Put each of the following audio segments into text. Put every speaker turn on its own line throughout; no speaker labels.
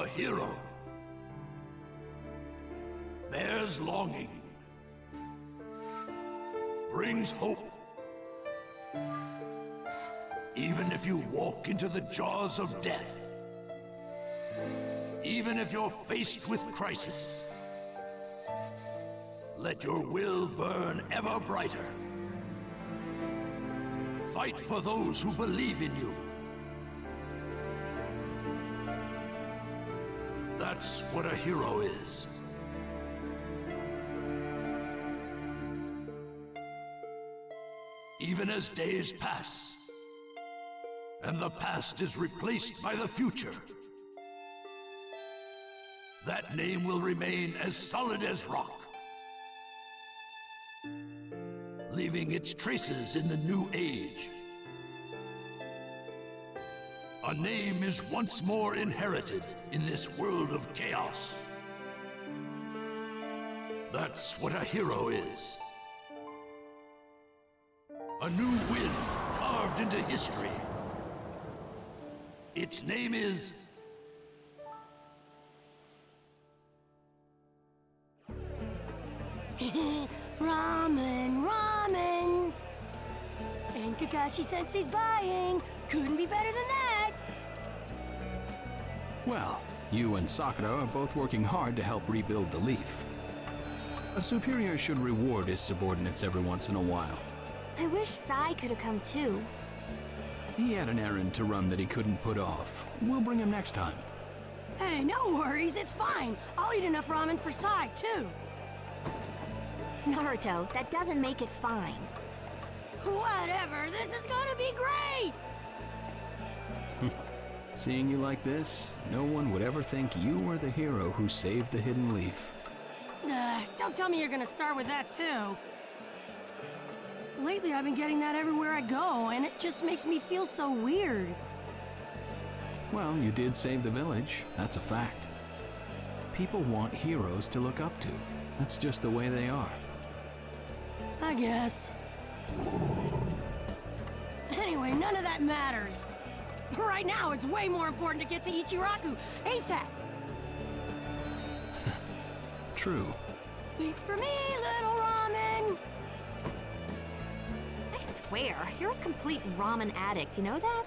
A hero bears longing, brings hope. Even if you walk into the jaws of death, even if you're faced with crisis, let your will burn ever brighter. Fight for those who believe in you. That's what a hero is. Even as days pass, and the past is replaced by the future, that name will remain as solid as rock, leaving its traces in the new age. A name is once more inherited in this world of chaos. That's what a hero is. A new wind carved into history. Its name is...
Ramen, ramen! And Kakashi-sensei's buying! Couldn't be better than that!
Well, you and Sakura are both working hard to help rebuild the Leaf. A superior should reward his subordinates every once in a while.
I wish Sai could have come too.
He had an errand to run that he couldn't put off. We'll bring him next time.
Hey, no worries, it's fine. I'll eat enough ramen for Sai, too.
Naruto, that doesn't make it fine.
Whatever, this is gonna be great!
Seeing you like this, no one would ever think you were the hero who saved the Hidden Leaf.
Don't tell me you're gonna start with that, too. Lately, I've been getting that everywhere I go, and it just makes me feel so weird.
Well, you did save the village. That's a fact. People want heroes to look up to. That's just the way they are.
I guess. Anyway, none of that matters. Right now, it's way more important to get to Ichiraku ASAP.
True.
Wait for me, little ramen!
I swear, you're a complete ramen addict, you know that?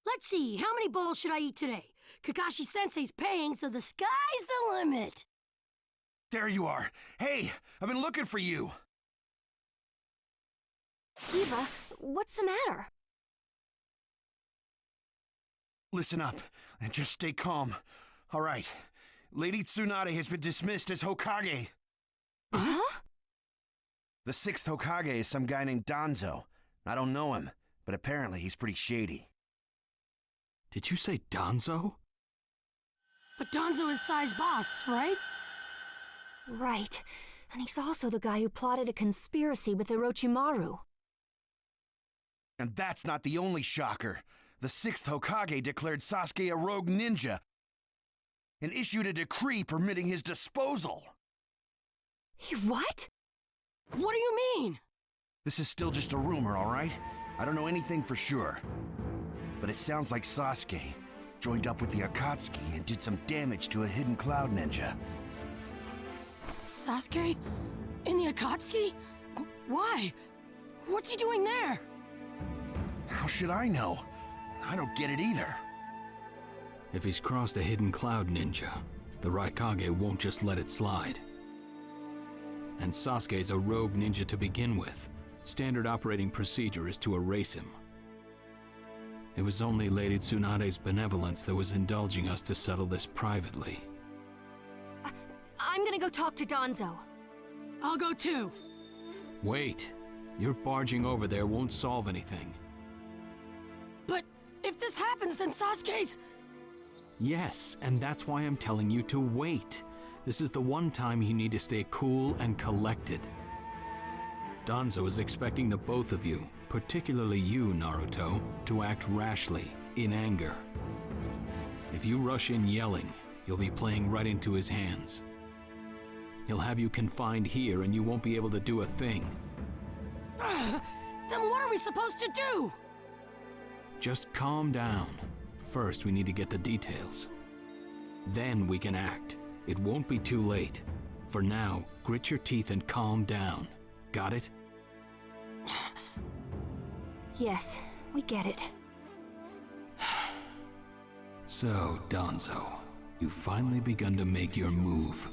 Let's see, how many bowls should I eat today? Kakashi-sensei's paying, so the sky's the limit.
There you are. Hey, I've been looking for you.
Eva, what's the matter?
Listen up and just stay calm. All right. Lady Tsunade has been dismissed as Hokage.
Huh?
The 6th Hokage is some guy named DANZO. I don't know him, but apparently he's pretty shady.
Did you say Danzo?
But Danzo is Sai's boss, right?
Right. And he's also the guy who plotted a conspiracy with Orochimaru.
And that's not the only shocker. The 6th Hokage declared Sasuke a rogue ninja and issued a decree permitting his disposal.
What?
What do you mean?
This is still just a rumor, all right? I don't know anything for sure. But it sounds like Sasuke joined up with the Akatsuki and did some damage to a hidden cloud ninja.
Sasuke? In the Akatsuki? Why? What's he doing there?
How should I know? I don't get it either.
If he's crossed a hidden cloud ninja, the Raikage won't just let it slide. And Sasuke's a rogue ninja to begin with. Standard operating procedure is to erase him. It was only Lady Tsunade's benevolence that was indulging us to settle this privately.
I'm gonna go talk to Danzo.
I'll go too.
Wait. Your barging over there won't solve anything.
But if this happens, then Sasuke's...
Yes, and that's why I'm telling you to wait. This is the one time you need to stay cool and collected. Danzo is expecting the both of you, particularly you, Naruto, to act rashly, in anger. If you rush in yelling, you'll be playing right into his hands. He'll have you confined here and you won't be able to do a thing.
Then what are we supposed to do?
Just calm down. First, we need to get the details. Then we can act. It won't be too late. For now, grit your teeth and calm down. Got it?
Yes, we get it.
So, Danzo, you've finally begun to make your move.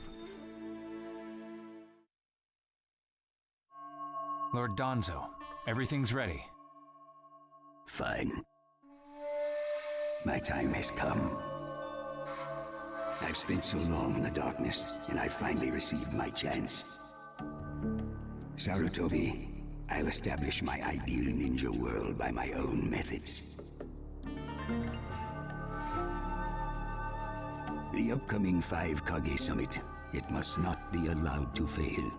Lord Danzo, everything's ready.
Fine. My time has come. I've spent so long in the darkness, and I finally received my chance. Sarutobi, I'll establish my ideal ninja world by my own methods. The upcoming 5 Kage Summit, it must not be allowed to fail.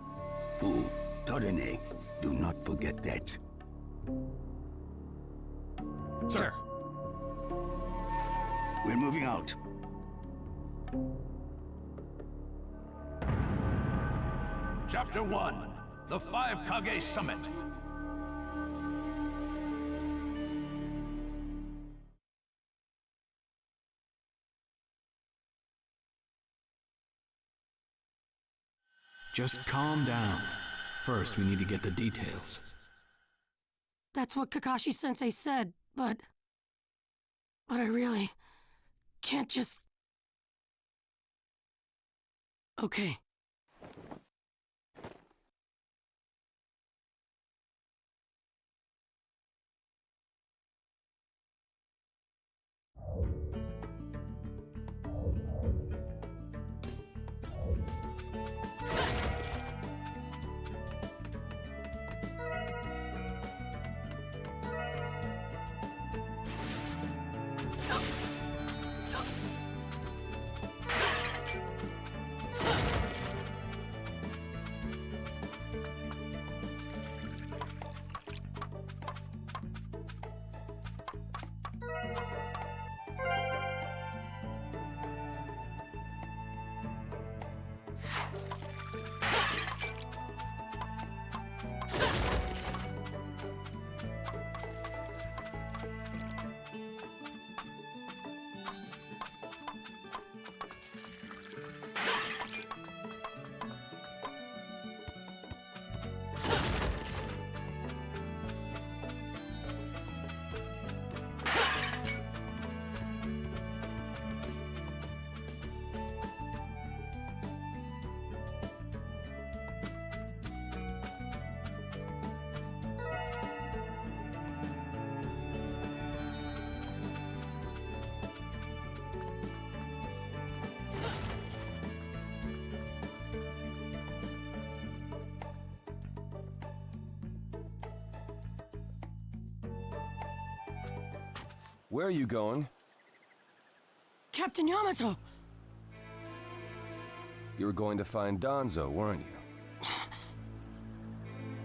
Fu, Torene, do not forget that.
Sir.
We're moving out.
Chapter 1, the 5 Kage Summit.
Just calm down. First, we need to get the details.
That's what Kakashi-sensei said, but I really can't just... Okay.
Where are you going?
Captain Yamato!
You were going to find Danzo, weren't you?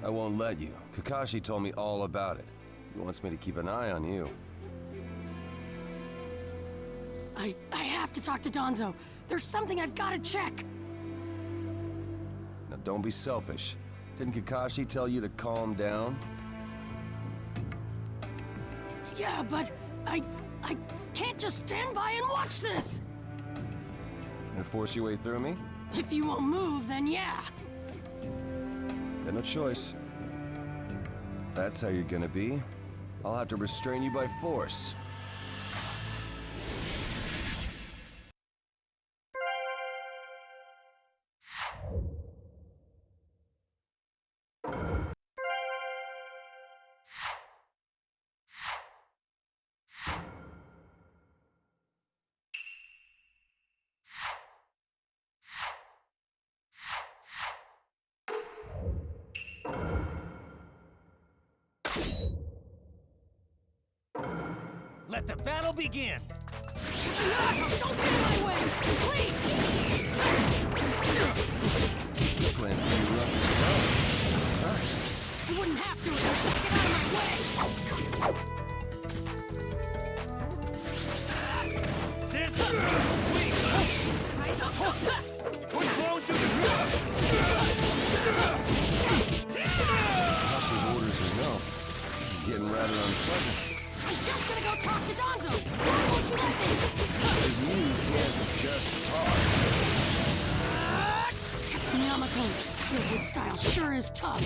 I won't let you. Kakashi told me all about it. He wants me to keep an eye on you.
I have to talk to Danzo. There's something I've got to check.
Now don't be selfish. Didn't Kakashi tell you to calm down?
Yeah, but I can't just stand by and watch this!
Gonna force your way through me?
If you won't move, then yeah.
Got no choice. If that's how you're gonna be, I'll have to restrain you by force.
Let the battle begin!
Naruto, don't get in my way! Please!
You plan to beat up yourself. Nice.
You wouldn't have to if you just get out of my way!
This is weak!
I don't...
What's wrong with
Kashi's orders are no. This is getting rather unpleasant.
I'm just gonna go talk to Danzo! Why won't you let me?
Because you can't just talk.
Yamato, your wood style sure is tough.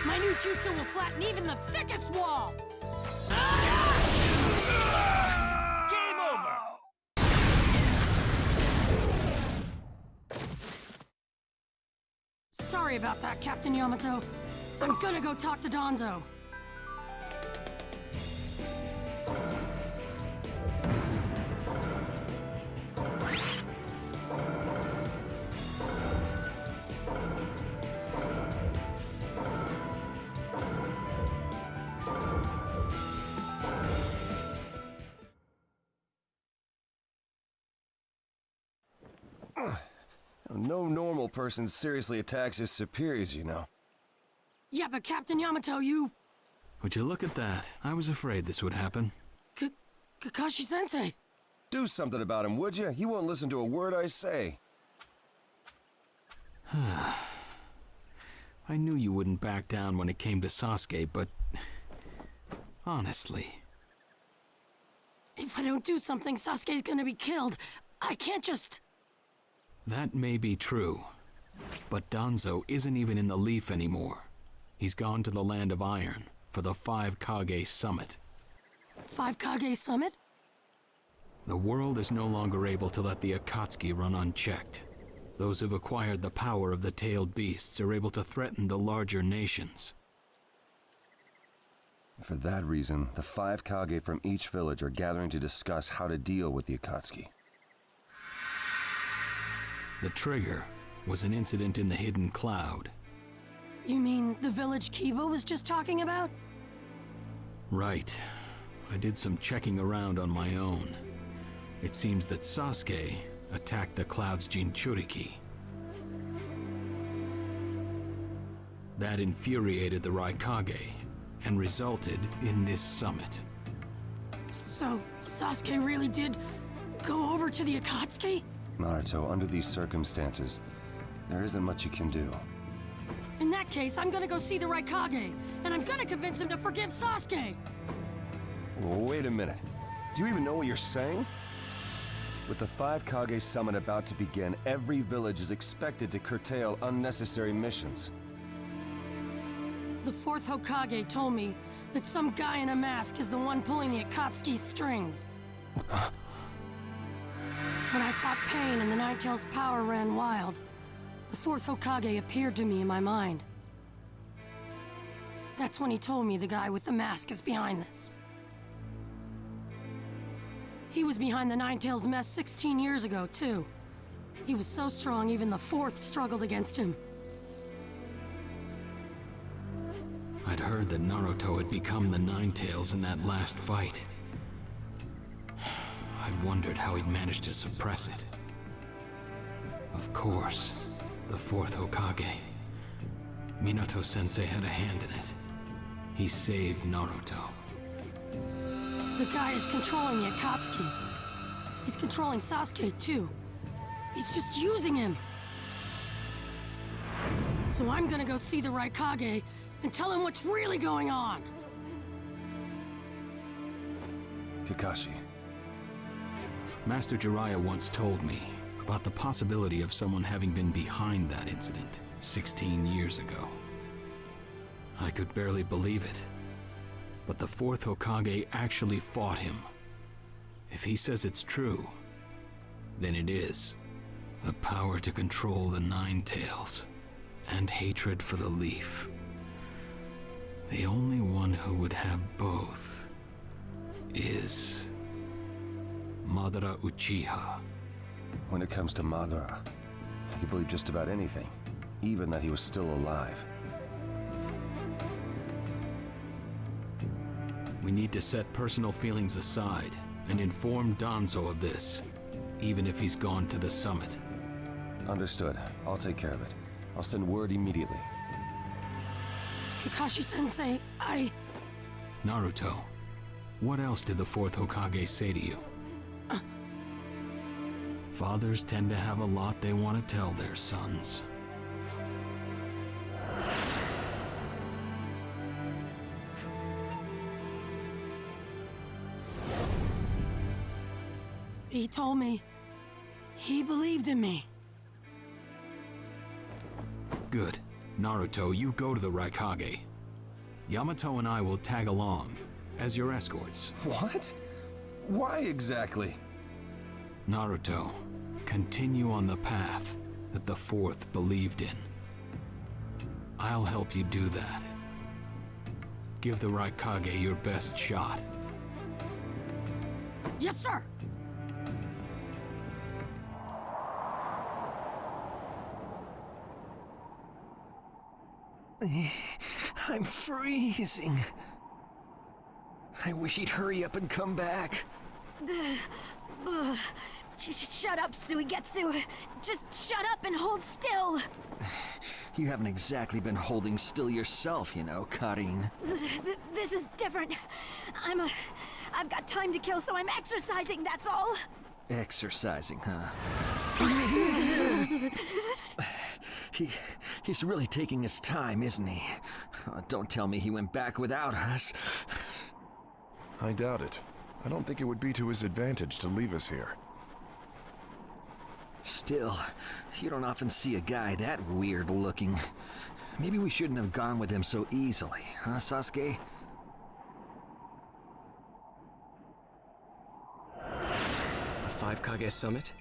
My new jutsu will flatten even the thickest wall!
Game over!
Sorry about that, Captain Yamato. I'm gonna go talk to Danzo.
No normal person seriously attacks his superiors, you know.
Yeah, but Captain Yamato, you...
Would you look at that? I was afraid this would happen.
Kakashi-sensei.
Do something about him, would you? He won't listen to a word I say.
I knew you wouldn't back down when it came to Sasuke, but... honestly...
If I don't do something, Sasuke's gonna be killed. I can't just...
That may be true, but Danzo isn't even in the Leaf anymore. He's gone to the Land of Iron for the 5 KAGE Summit.
5 KAGE Summit?
The world is no longer able to let the Akatsuki run unchecked. Those who've acquired the power of the tailed beasts are able to threaten the larger nations.
For that reason, the 5 Kage from each village are gathering to discuss how to deal with the Akatsuki.
The trigger was an incident in the Hidden Cloud.
You mean the village Kiba was just talking about?
Right. I did some checking around on my own. It seems that Sasuke attacked the Cloud's Jinchuriki. That infuriated the Raikage and resulted in this summit.
So, Sasuke really did go over to the Akatsuki?
Naruto, under these circumstances, there isn't much you can do.
In that case, I'm gonna go see the Raikage, and I'm gonna convince him to forgive Sasuke!
Wait a minute. Do you even know what you're saying? With the 5 Kage Summit about to begin, every village is expected to curtail unnecessary missions.
The 4th Hokage told me that some guy in a mask is the one pulling the Akatsuki's strings. When I fought Pain and the Ninetales' power ran wild, the 4th Hokage appeared to me in my mind. That's when he told me the guy with the mask is behind this. He was behind the Ninetales mess 16 years ago, too. He was so strong, even the fourth struggled against him.
I'd heard that Naruto had become the Nine Tails in that last fight. I wondered how he'd managed to suppress it. Of course, the fourth Hokage. Minato-sensei had a hand in it. He saved Naruto.
The guy is controlling the Akatsuki. He's controlling Sasuke, too. He's just using him. So I'm gonna go see the Raikage and tell him what's really going on.
Kakashi.
Master Jiraiya once told me about the possibility of someone having been behind that incident 16 years ago. I could barely believe it, but the fourth Hokage actually fought him. If he says it's true, then it is. The power to control the Nine Tails, and hatred for the Leaf. The only one who would have both is Madara Uchiha.
When it comes to Madara, I can believe just about anything, even that he was still alive.
We need to set personal feelings aside and inform DANZO of this, even if he's gone to the summit.
Understood. I'll take care of it. I'll send word immediately.
Kakashi-sensei,
Naruto, what else did the fourth Hokage say to you? Fathers tend to have a lot they want to tell their sons.
He told me he believed in me.
Good. Naruto, you go to the Raikage. Yamato and I will tag along as your escorts.
What? Why exactly?
Naruto, continue on the path that the fourth believed in. I'll help you do that. Give the Raikage your best shot.
Yes, sir!
I'm freezing. I wish he'd hurry up and come back.
Shut up, Suigetsu. Just shut up and hold still.
You haven't exactly been holding still yourself, you know, Karin.
This is different. I've got time to kill, so I'm exercising, that's all.
Exercising, huh? He's really taking his time, isn't he? Don't tell me he went back without us.
I doubt it. I don't think it would be to his advantage to leave us here.
Still, you don't often see a guy that weird looking. Maybe we shouldn't have gone with him so easily, huh, Sasuke?
A 5 Kage summit?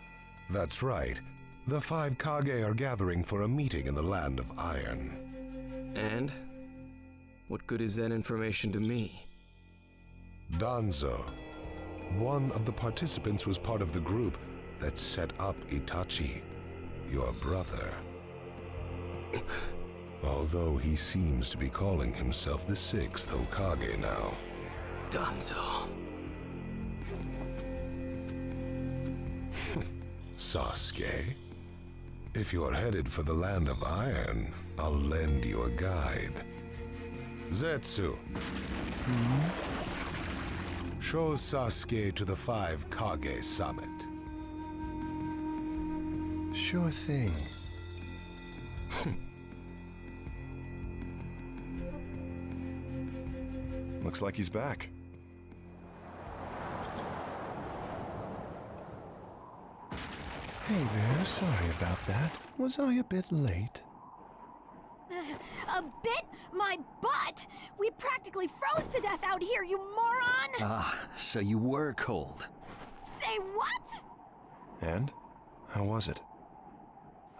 That's right. The 5 Kage are gathering for a meeting in the Land of Iron.
And? What good is that information to me?
DANZO. One of the participants was part of the group that set up Itachi, your brother. Although he seems to be calling himself the 6th Hokage now.
DANZO.
Sasuke, if you're headed for the Land of Iron, I'll lend you a guide. Zetsu. Show Sasuke to the 5 Kage summit. Sure thing. Looks like he's back. Hey there, sorry about that. Was I a bit late?
A bit? My butt! We practically froze to death out here, you moron!
Ah, so you were cold.
Say what?
And? How was it?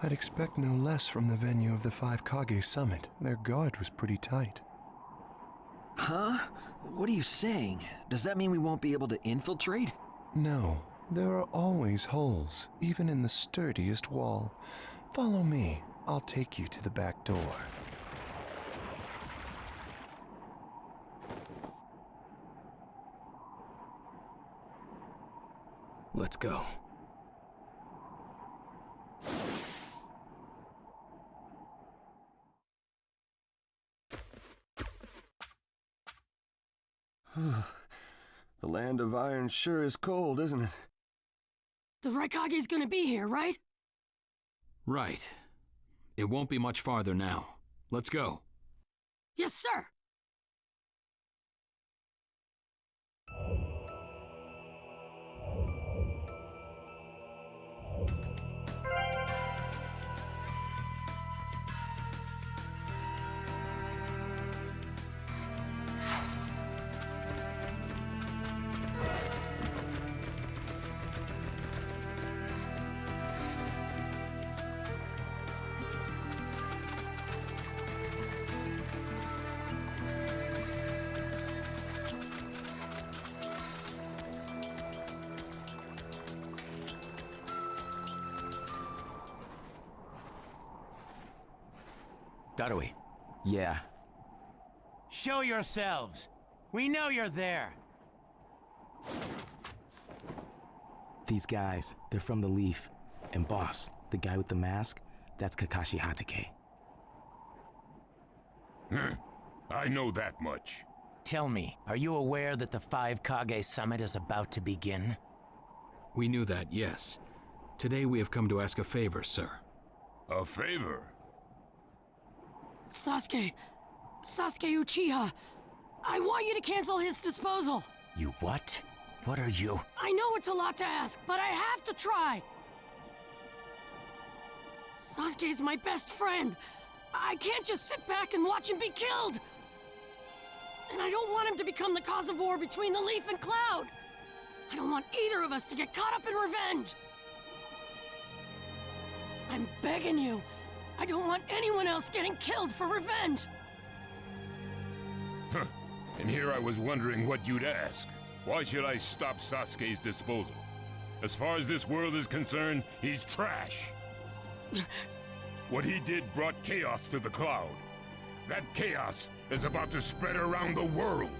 I'd expect no less from the venue of the 5 Kage summit. Their guard was pretty tight.
Huh? What are you saying? Does that mean we won't be able to infiltrate?
No,
There are always holes, even in the sturdiest wall. Follow me. I'll take you to the back door.
Let's go.
The land of iron sure is cold, isn't it?
The Raikage's gonna be here, right?
Right. It won't be much farther now. Let's go.
Yes, sir!
Darui.
Yeah.
Show yourselves. We know you're there.
These guys, they're from the Leaf. And boss, the guy with the mask, that's Kakashi Hatake.
I know that much.
Tell me, are you aware that the 5 Kage summit is about to begin?
We knew that, yes. Today we have come to ask a favor, sir.
A favor?
Sasuke Uchiha, I want you to cancel his disposal.
You what? What are you?
I know it's a lot to ask, but I have to try. Sasuke's my best friend. I can't just sit back and watch him be killed. And I don't want him to become the cause of war between the Leaf and Cloud. I don't want either of us to get caught up in revenge. I'm begging you. I don't want anyone else getting killed for revenge!
Huh. And here I was wondering what you'd ask. Why should I stop Sasuke's disposal? As far as this world is concerned, he's trash. What he did brought chaos to the Cloud. That chaos is about to spread around the world.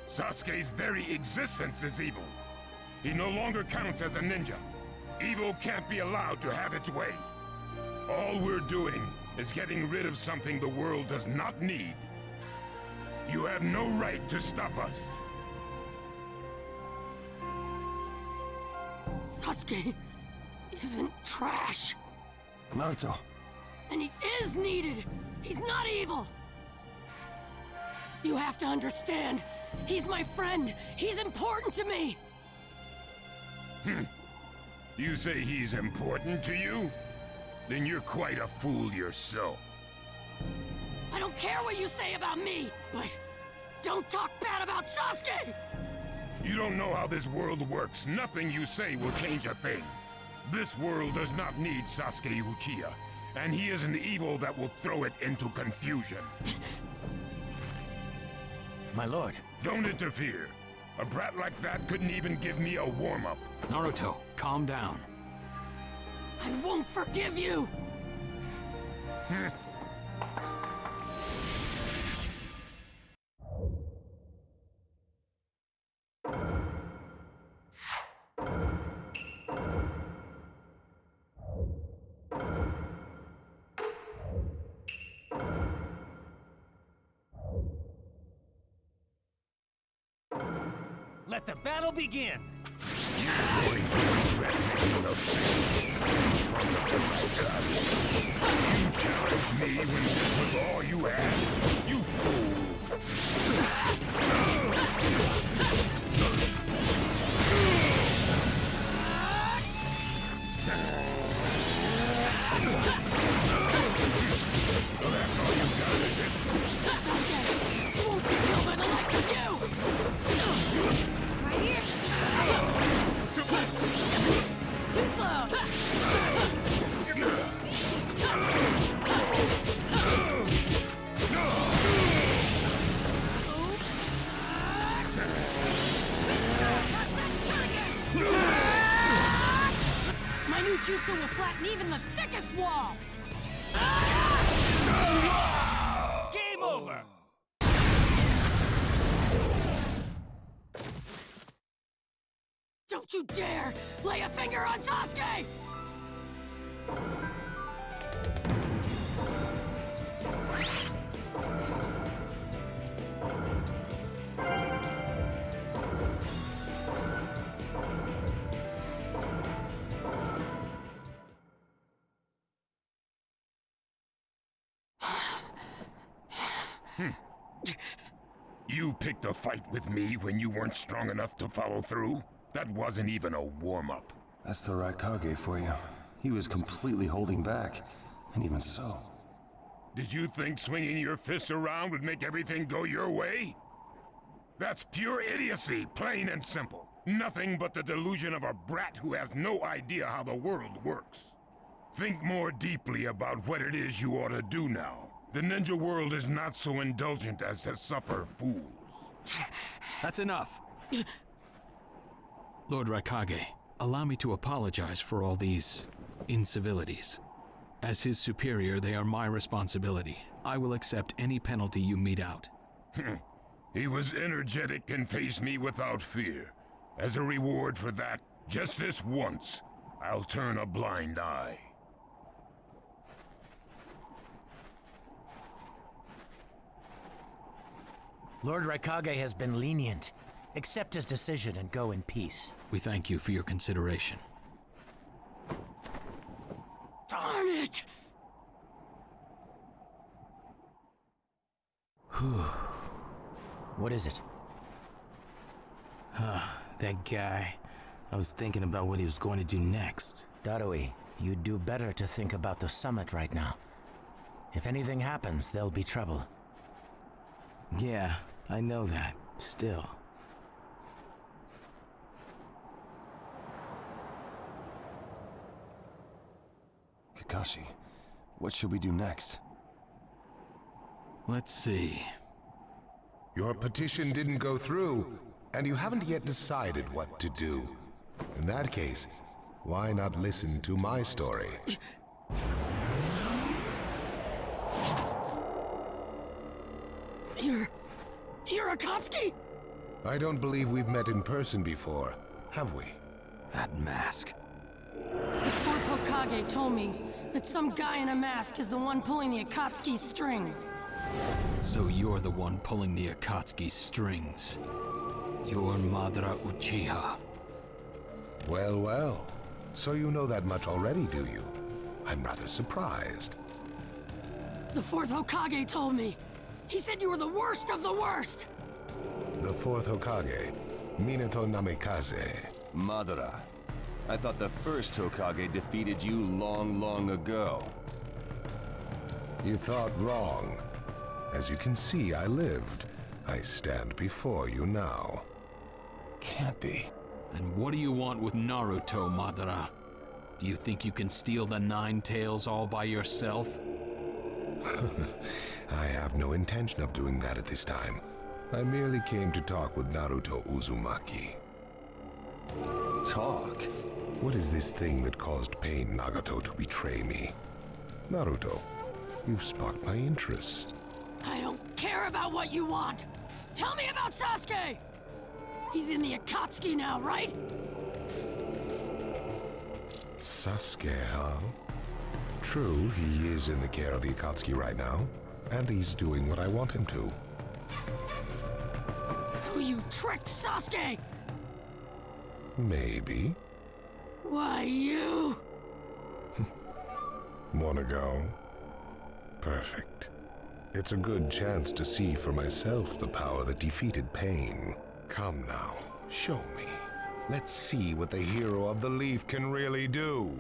Sasuke's very existence is evil. He no longer counts as a ninja. Evil can't be allowed to have its way. All we're doing is getting rid of something the world does not need. You have no right to stop us.
Sasuke isn't trash.
Naruto.
And he is needed. He's not evil. You have to understand. He's my friend. He's important to me.
You say he's important to you? Then you're quite a fool yourself.
I don't care what you say about me, but don't talk bad about Sasuke!
You don't know how this world works. Nothing you say will change a thing. This world does not need Sasuke Uchiha, and he is an evil that will throw it into confusion.
My lord.
Don't interfere. A brat like that couldn't even give me a warm-up.
Naruto, calm down.
I won't forgive you!
Let the battle begin!
You're going to regret making a fist in front of the Raikage. You challenged me when this was all you had? You fool! That's all you got, is it?
Sasuke, you won't be killed by the likes of you! Right here! Too slow! jutsu will flatten even the thickest wall!
Game over!
Don't you dare lay a finger on Sasuke!
You picked a fight with me when you weren't strong enough to follow through? That wasn't even a warm-up.
That's the right KAGE for you. He was completely holding back, and even so.
Did you think swinging your fists around would make everything go your way? That's pure idiocy, plain and simple. Nothing but the delusion of a brat who has no idea how the world works. Think more deeply about what it is you ought to do now. The ninja world is not so indulgent as to suffer fools.
That's enough. Lord Raikage, allow me to apologize for all these incivilities. As his superior, they are my responsibility. I will accept any penalty you mete out.
He was energetic and faced me without fear. As a reward for that, just this once, I'll turn a blind eye.
Lord Raikage has been lenient. Accept his decision and go in peace.
We thank you for your consideration.
Darn it!
What is it?
That guy. I was thinking about what he was going to do next.
Darui, you'd do better to think about the summit right now. If anything happens, there'll be trouble.
Yeah, I know that. Still.
Kakashi, what should we do next?
Let's see.
Your petition didn't go through, and you haven't yet decided what to do. In that case, why not listen to my story?
You're Akatsuki?
I don't believe we've met in person before, have we?
That mask.
The fourth Hokage told me that some guy in a mask is the one pulling the Akatsuki's strings.
So you're the one pulling the Akatsuki's strings. You're Madara Uchiha.
Well, well. So you know that much already, do you? I'm rather surprised.
The fourth Hokage told me. He said you were the worst of the worst!
The fourth Hokage, Minato Namikaze.
Madara. I thought the first Hokage defeated you long, long ago.
You thought wrong. As you can see, I lived. I stand before you now.
Can't be.
And what do you want with Naruto, Madara? Do you think you can steal the Nine Tails all by yourself?
I have no intention of doing that at this time. I merely came to talk with Naruto Uzumaki.
Talk?
What is this thing that caused Pain Nagato to betray me? Naruto, you've sparked my interest.
I don't care about what you want! Tell me about Sasuke! He's in the Akatsuki now, right?
Sasuke, huh? True, he is in the care of the Akatsuki right now, and he's doing what I want him to.
So you tricked Sasuke!
Maybe.
Why, you...
Wanna go? Perfect. It's a good chance to see for myself the power that defeated Pain. Come now, show me. Let's see what the hero of the leaf can really do.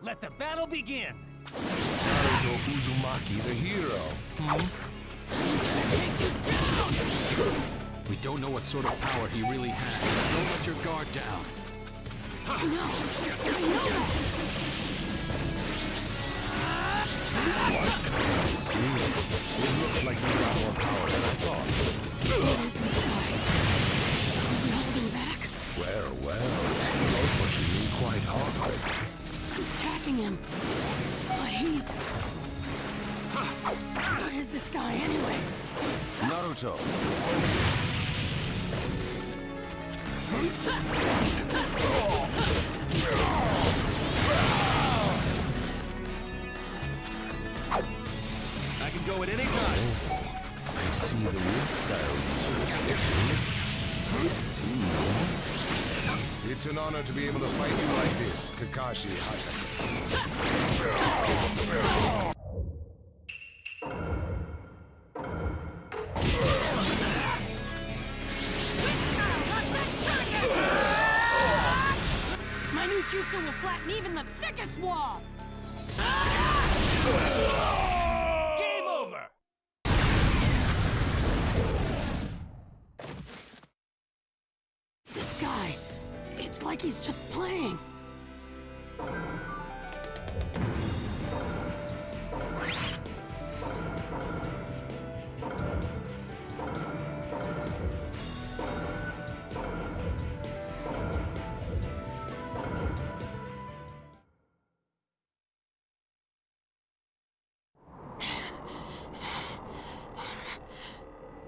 Let the battle begin!
Naruto Uzumaki, the hero.
We don't know what sort of power he really has. Don't let your guard down.
I know that!
What? I see. It looks like you got more power than I thought.
What is this guy? Is he holding back?
Well, you're pushing me quite hard.
I'm attacking him. But he's... What is this guy anyway?
Naruto.
I can go at any time.
I see the real style. It's an honor to be able to fight you like this, Kakashi Hatake.
My new jutsu will flatten even the thickest wall!
Game over!
This guy, it's like he's just playing.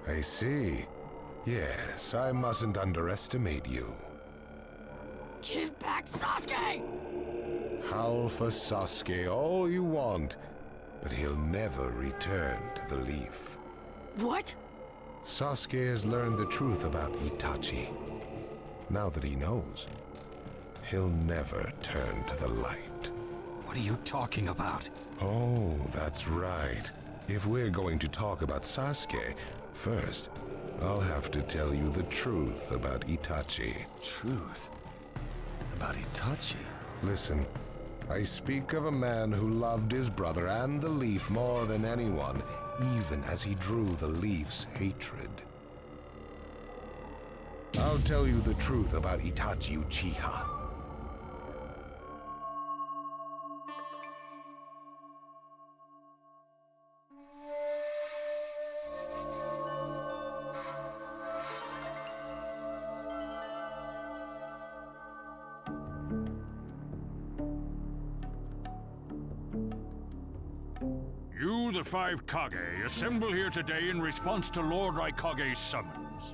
I see. Yes, I mustn't underestimate you.
Give back Sasuke!
Howl for Sasuke all you want, but he'll never return to the Leaf.
What?
Sasuke has learned the truth about Itachi. Now that he knows, he'll never turn to the light.
What are you talking about?
Oh, that's right. If we're going to talk about Sasuke, first, I'll have to tell you the truth about Itachi.
Truth? About Itachi?
Listen, I speak of a man who loved his brother and the Leaf more than anyone, even as he drew the Leaf's hatred. I'll tell you the truth about Itachi Uchiha.
You, the five Kage, assemble here today in response to Lord Raikage's summons.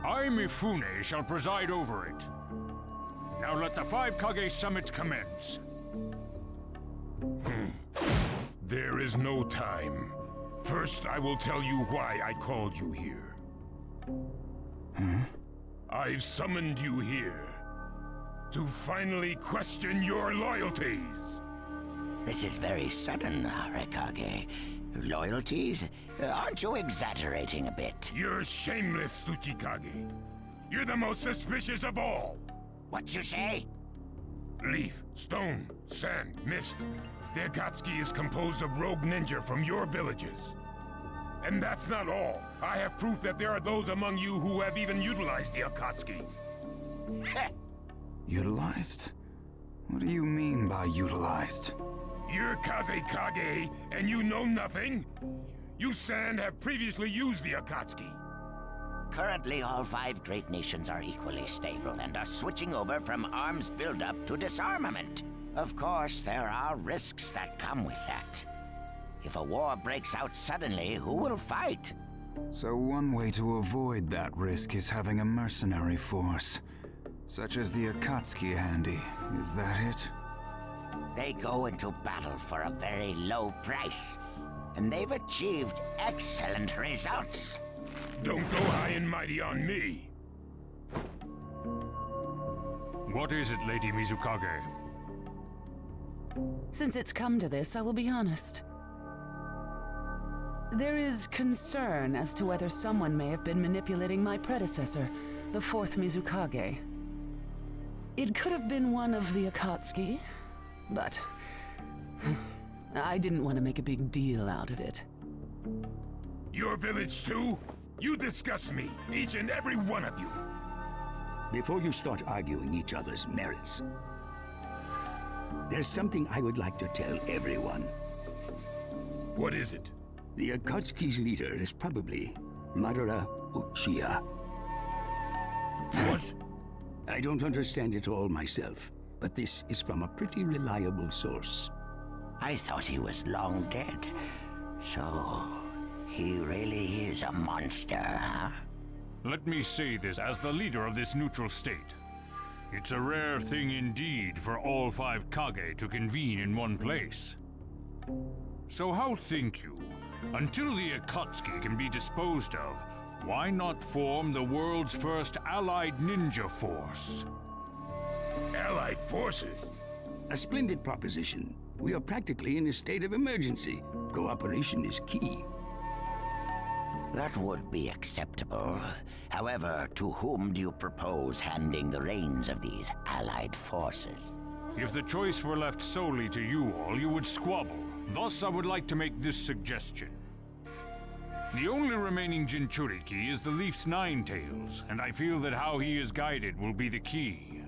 I, Mifune, shall preside over it. Now let the five Kage summit commence.
There is no time. First, I will tell you why I called you here. I've summoned you here to finally question your loyalties.
This is very sudden, Raikage. Loyalties? Aren't you exaggerating a bit?
You're shameless, Tsuchikage. You're the most suspicious of all.
What you say?
Leaf, stone, sand, mist. The Akatsuki is composed of rogue ninja from your villages. And that's not all. I have proof that there are those among you who have even utilized the Akatsuki.
Utilized? What do you mean by utilized?
You're Kazekage, and you know nothing? You Sand have previously used the Akatsuki.
Currently, all five great nations are equally stable and are switching over from arms buildup to disarmament. Of course, there are risks that come with that. If a war breaks out suddenly, who will fight?
So one way to avoid that risk is having a mercenary force, such as the Akatsuki handy. Is that it?
They go into battle for a very low price, and they've achieved excellent results.
Don't go high and mighty on me.
What is it, Lady Mizukage?
Since it's come to this, I will be honest. There is concern as to whether someone may have been manipulating my predecessor, the fourth Mizukage. It could have been one of the Akatsuki, but I didn't want to make a big deal out of it.
Your village too? You disgust me, each and every one of you.
Before you start arguing each other's merits, there's something I would like to tell everyone.
What is it?
The Akatsuki's leader is probably Madara Uchiha.
What?
I don't understand it all myself, but this is from a pretty reliable source.
I thought he was long dead. So, he really is a monster, huh?
Let me say this as the leader of this neutral state. It's a rare thing indeed for all 5 Kage to convene in one place. So how think you, until the Akatsuki can be disposed of, why not form the world's first allied ninja force?
Allied forces?
A splendid proposition. We are practically in a state of emergency. Cooperation is key.
That would be acceptable. However, to whom do you propose handing the reins of these allied forces?
If the choice were left solely to you all, you would squabble. Thus, I would like to make this suggestion. The only remaining Jinchuriki is the Leaf's Nine-Tails, and I feel that how he is guided will be the key.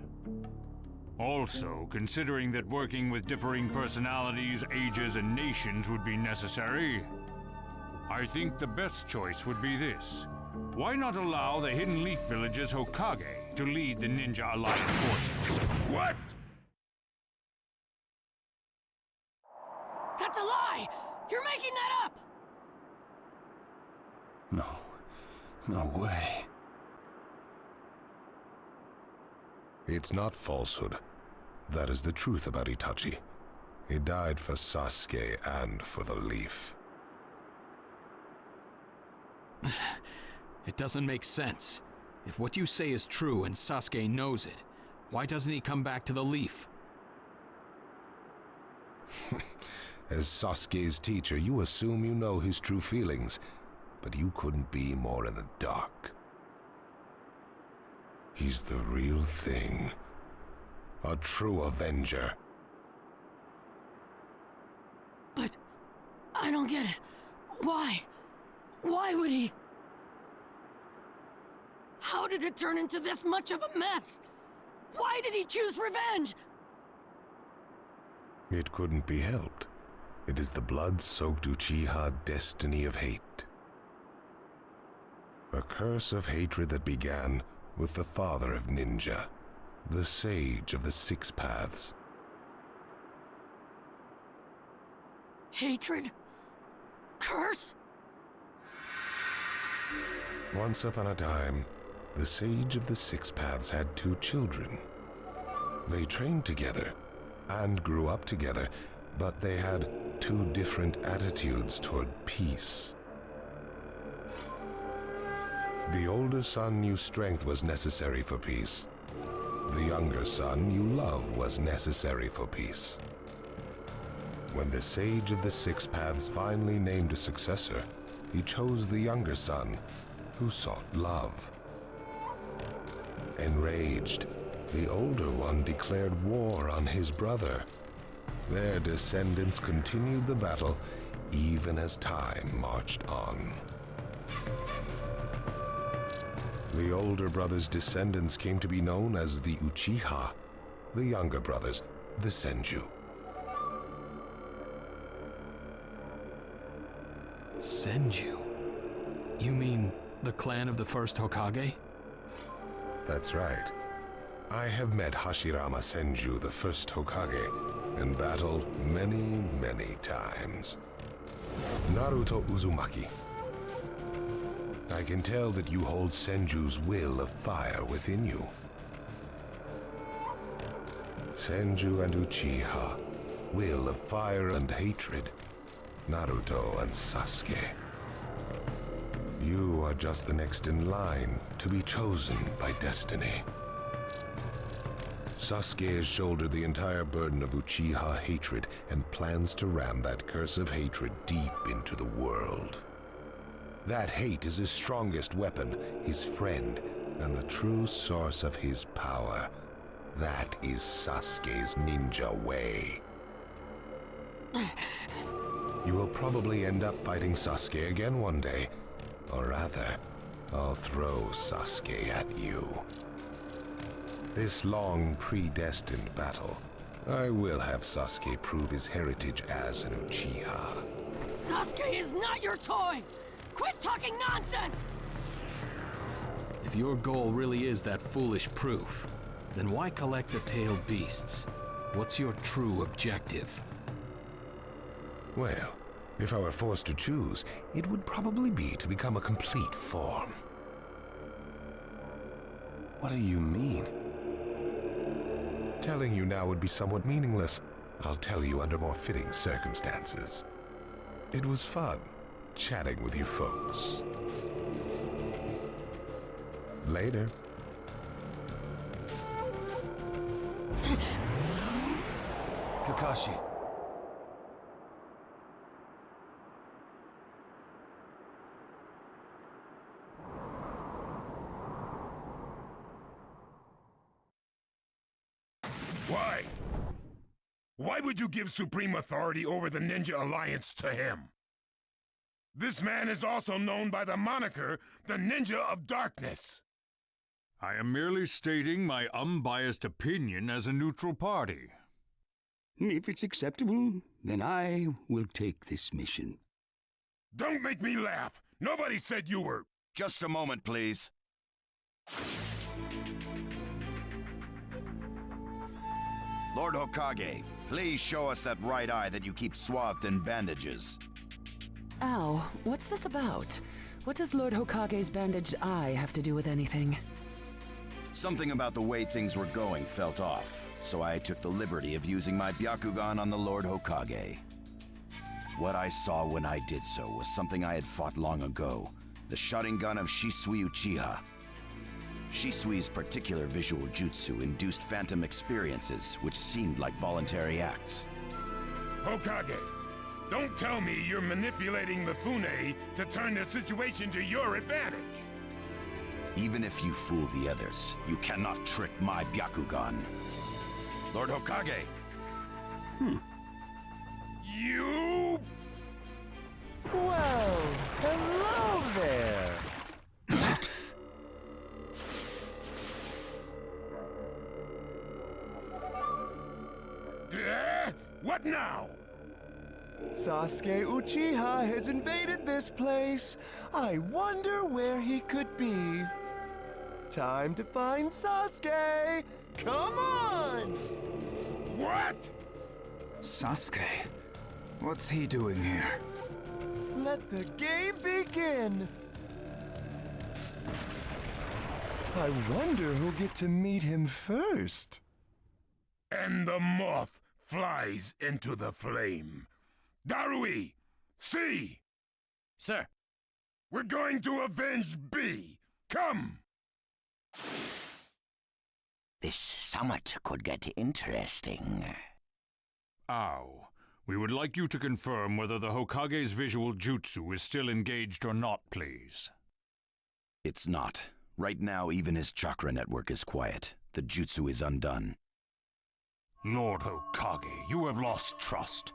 Also, considering that working with differing personalities, ages, and nations would be necessary, I think the best choice would be this. Why not allow the Hidden Leaf Village's Hokage to lead the Ninja Alliance forces?
What?
That's a lie! You're making that up!
No way. It's not falsehood. That is the truth about Itachi. He died for Sasuke and for the Leaf.
It doesn't make sense. If what you say is true and Sasuke knows it, why doesn't he come back to the Leaf?
As Sasuke's teacher, you assume you know his true feelings, but you couldn't be more in the dark. He's the real thing. A true Avenger.
But I don't get it. Why? Why would he? How did it turn into this much of a mess? Why did he choose revenge?
It couldn't be helped. It is the blood-soaked Uchiha destiny of hate. A curse of hatred that began with the father of ninja, the sage of the 6 paths.
Hatred? Curse?
Once upon a time, the sage of the 6 paths had 2 children. They trained together and grew up together, but they had 2 different attitudes toward peace. The older son knew strength was necessary for peace. The younger son knew love was necessary for peace. When the sage of the 6 paths finally named a successor, he chose the younger son, who sought love. Enraged, the older one declared war on his brother. Their descendants continued the battle even as time marched on. The older brother's descendants came to be known as the Uchiha, the younger brothers, the Senju.
Senju? You mean the clan of the first Hokage?
That's right. I have met Hashirama Senju, the first Hokage, and battled many, many times. Naruto Uzumaki. I can tell that you hold Senju's will of fire within you. Senju and Uchiha, will of fire and hatred. Naruto and Sasuke. You are just the next in line to be chosen by destiny. Sasuke has shouldered the entire burden of Uchiha hatred and plans to ram that curse of hatred deep into the world. That hate is his strongest weapon, his friend, and the true source of his power. That is Sasuke's ninja way. You will probably end up fighting Sasuke again one day. Or rather, I'll throw Sasuke at you. This long, predestined battle, I will have Sasuke prove his heritage as an Uchiha.
Sasuke is not your toy! Quit talking nonsense!
If your goal really is that foolish proof, then why collect the tailed beasts? What's your true objective?
Well, if I were forced to choose, it would probably be to become a complete form.
What do you mean?
Telling you now would be somewhat meaningless. I'll tell you under more fitting circumstances. It was fun chatting with you folks. Later.
Kakashi.
Why? Why would you give supreme authority over the Ninja Alliance to him? This man is also known by the moniker, the Ninja of Darkness.
I am merely stating my unbiased opinion as a neutral party.
If it's acceptable, then I will take this mission.
Don't make me laugh! Nobody said you were...
Just a moment, please. Lord Hokage, please show us that right eye that you keep swathed in bandages.
Ow, what's this about? What does Lord Hokage's bandaged eye have to do with anything?
Something about the way things were going felt off, so I took the liberty of using my Byakugan on the Lord Hokage. What I saw when I did so was something I had fought long ago, the Sharingan of Shisui Uchiha. Shisui's particular visual jutsu induced phantom experiences, which seemed like voluntary acts.
Hokage, don't tell me you're manipulating Mifune to turn the situation to your advantage.
Even if you fool the others, you cannot trick my Byakugan. Lord Hokage!
You...
Well, hello there!
What now?
Sasuke Uchiha has invaded this place. I wonder where he could be. Time to find Sasuke! Come on!
What?
Sasuke? What's he doing here?
Let the game begin! I wonder who'll get to meet him first.
And the moth flies into the flame. Darui! See!
Sir!
We're going to avenge B! Come!
This summit could get interesting.
Ow. We would like you to confirm whether the Hokage's visual jutsu is still engaged or not, please.
It's not. Right now, even his chakra network is quiet. The jutsu is undone.
Lord Hokage, you have lost trust.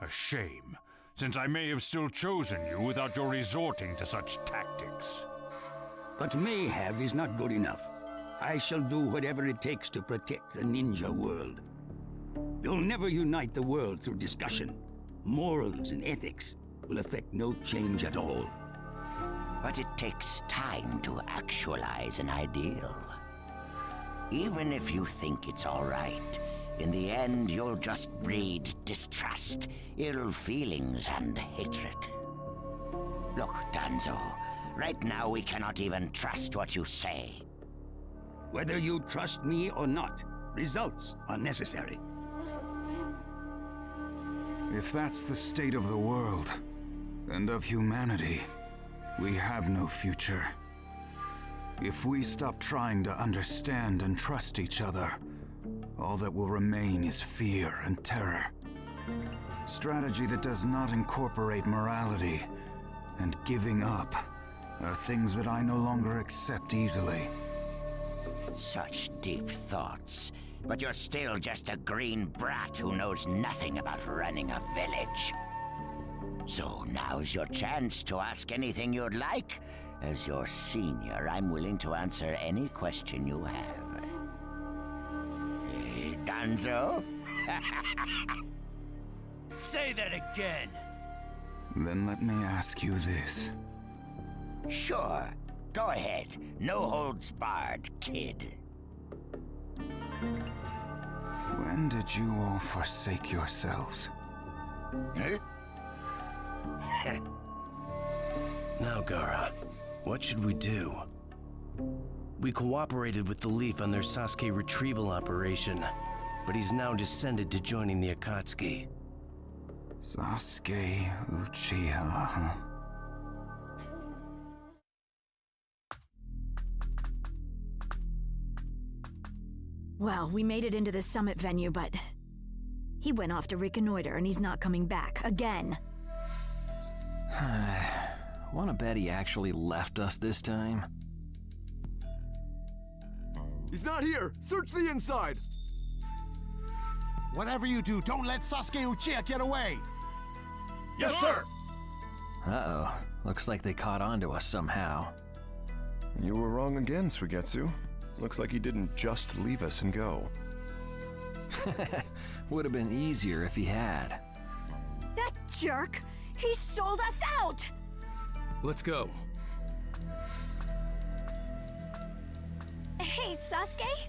A shame, since I may have still chosen you without your resorting to such tactics.
But may have is not good enough. I shall do whatever it takes to protect the ninja world. You'll never unite the world through discussion. Morals and ethics will affect no change at all.
But it takes time to actualize an ideal. Even if you think it's all right, in the end you'll just breed distrust, ill feelings, and hatred. Look, Danzo, right now we cannot even trust what you say.
Whether you trust me or not, results are necessary.
If that's the state of the world, and of humanity, we have no future. If we stop trying to understand and trust each other, all that will remain is fear and terror. Strategy that does not incorporate morality and giving up are things that I no longer accept easily.
Such deep thoughts. But you're still just a green brat who knows nothing about running a village. So now's your chance to ask anything you'd like. As your senior, I'm willing to answer any question you have. DANZO?
Say that again!
Then let me ask you this.
Sure. Go ahead. No holds barred, kid.
When did you all forsake yourselves?
Huh?
Now, Gaara, what should we do? We cooperated with the Leaf on their Sasuke retrieval operation, but he's now descended to joining the Akatsuki.
Sasuke Uchiha, huh?
Well, we made it into the summit venue, but he went off to reconnoiter and he's not coming back again.
Wanna bet he actually left us this time?
He's not here! Search the inside!
Whatever you do, don't let Sasuke Uchiha get away!
Yes, sir!
Uh-oh. Looks like they caught on to us somehow.
You were wrong again, Suigetsu. Looks like he didn't just leave us and go.
Would have been easier if he had.
That jerk! He sold us out!
Let's go.
Hey, Sasuke?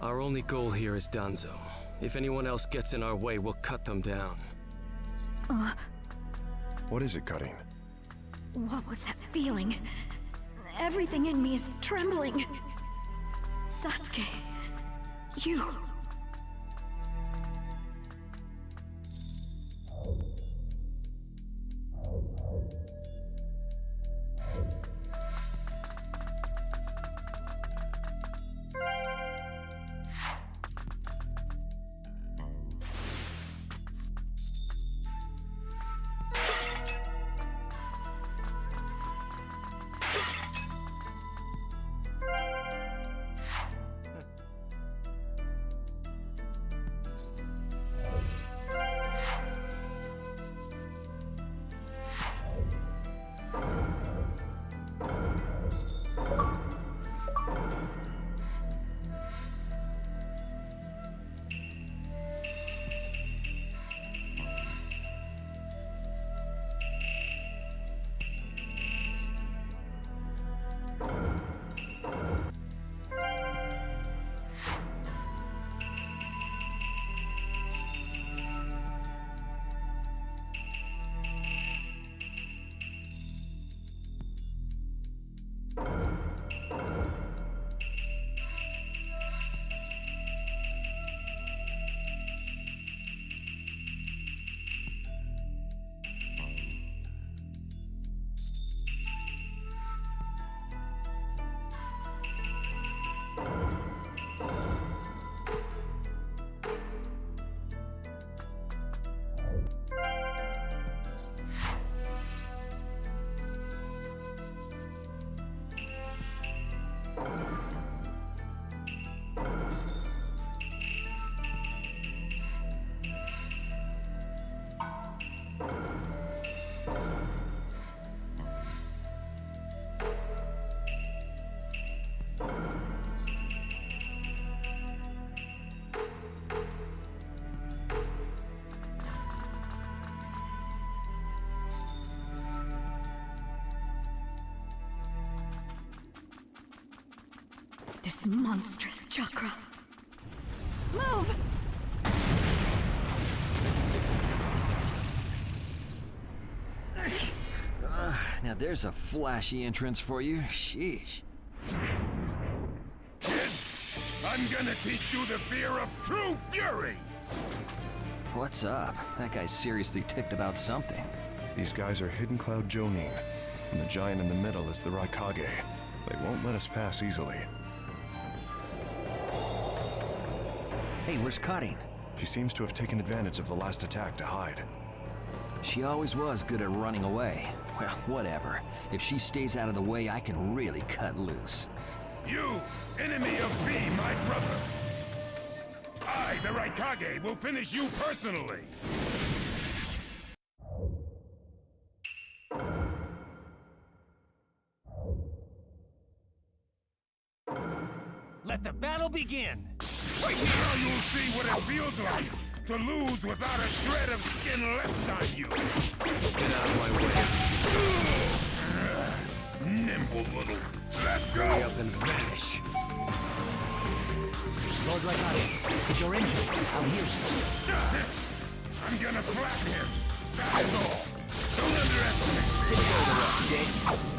Our only goal here is DANZO. If anyone else gets in our way, we'll cut them down.
What is it, Karin?
What was that feeling? Everything in me is trembling. Sasuke, you... This monstrous chakra. Move!
Now there's a flashy entrance for you. Sheesh.
Kid, I'm gonna teach you the fear of true fury!
What's up? That guy's seriously ticked about something.
These guys are Hidden Cloud Jonin, and the giant in the middle is the Raikage. They won't let us pass easily.
Hey, where's Karin?
She seems to have taken advantage of the last attack to hide.
She always was good at running away. Well, whatever. If she stays out of the way, I can really cut loose.
You, enemy of the Raikage will finish you personally!
Let the battle begin!
Right now you'll see what it feels like to lose without a shred of skin left on you!
Get out of my way.
Nimble little... Let's go!
Hurry up and vanish.
Lord Raikage, if you're injured, I'll heal you.
I'm gonna flap him! That is all! Don't underestimate me!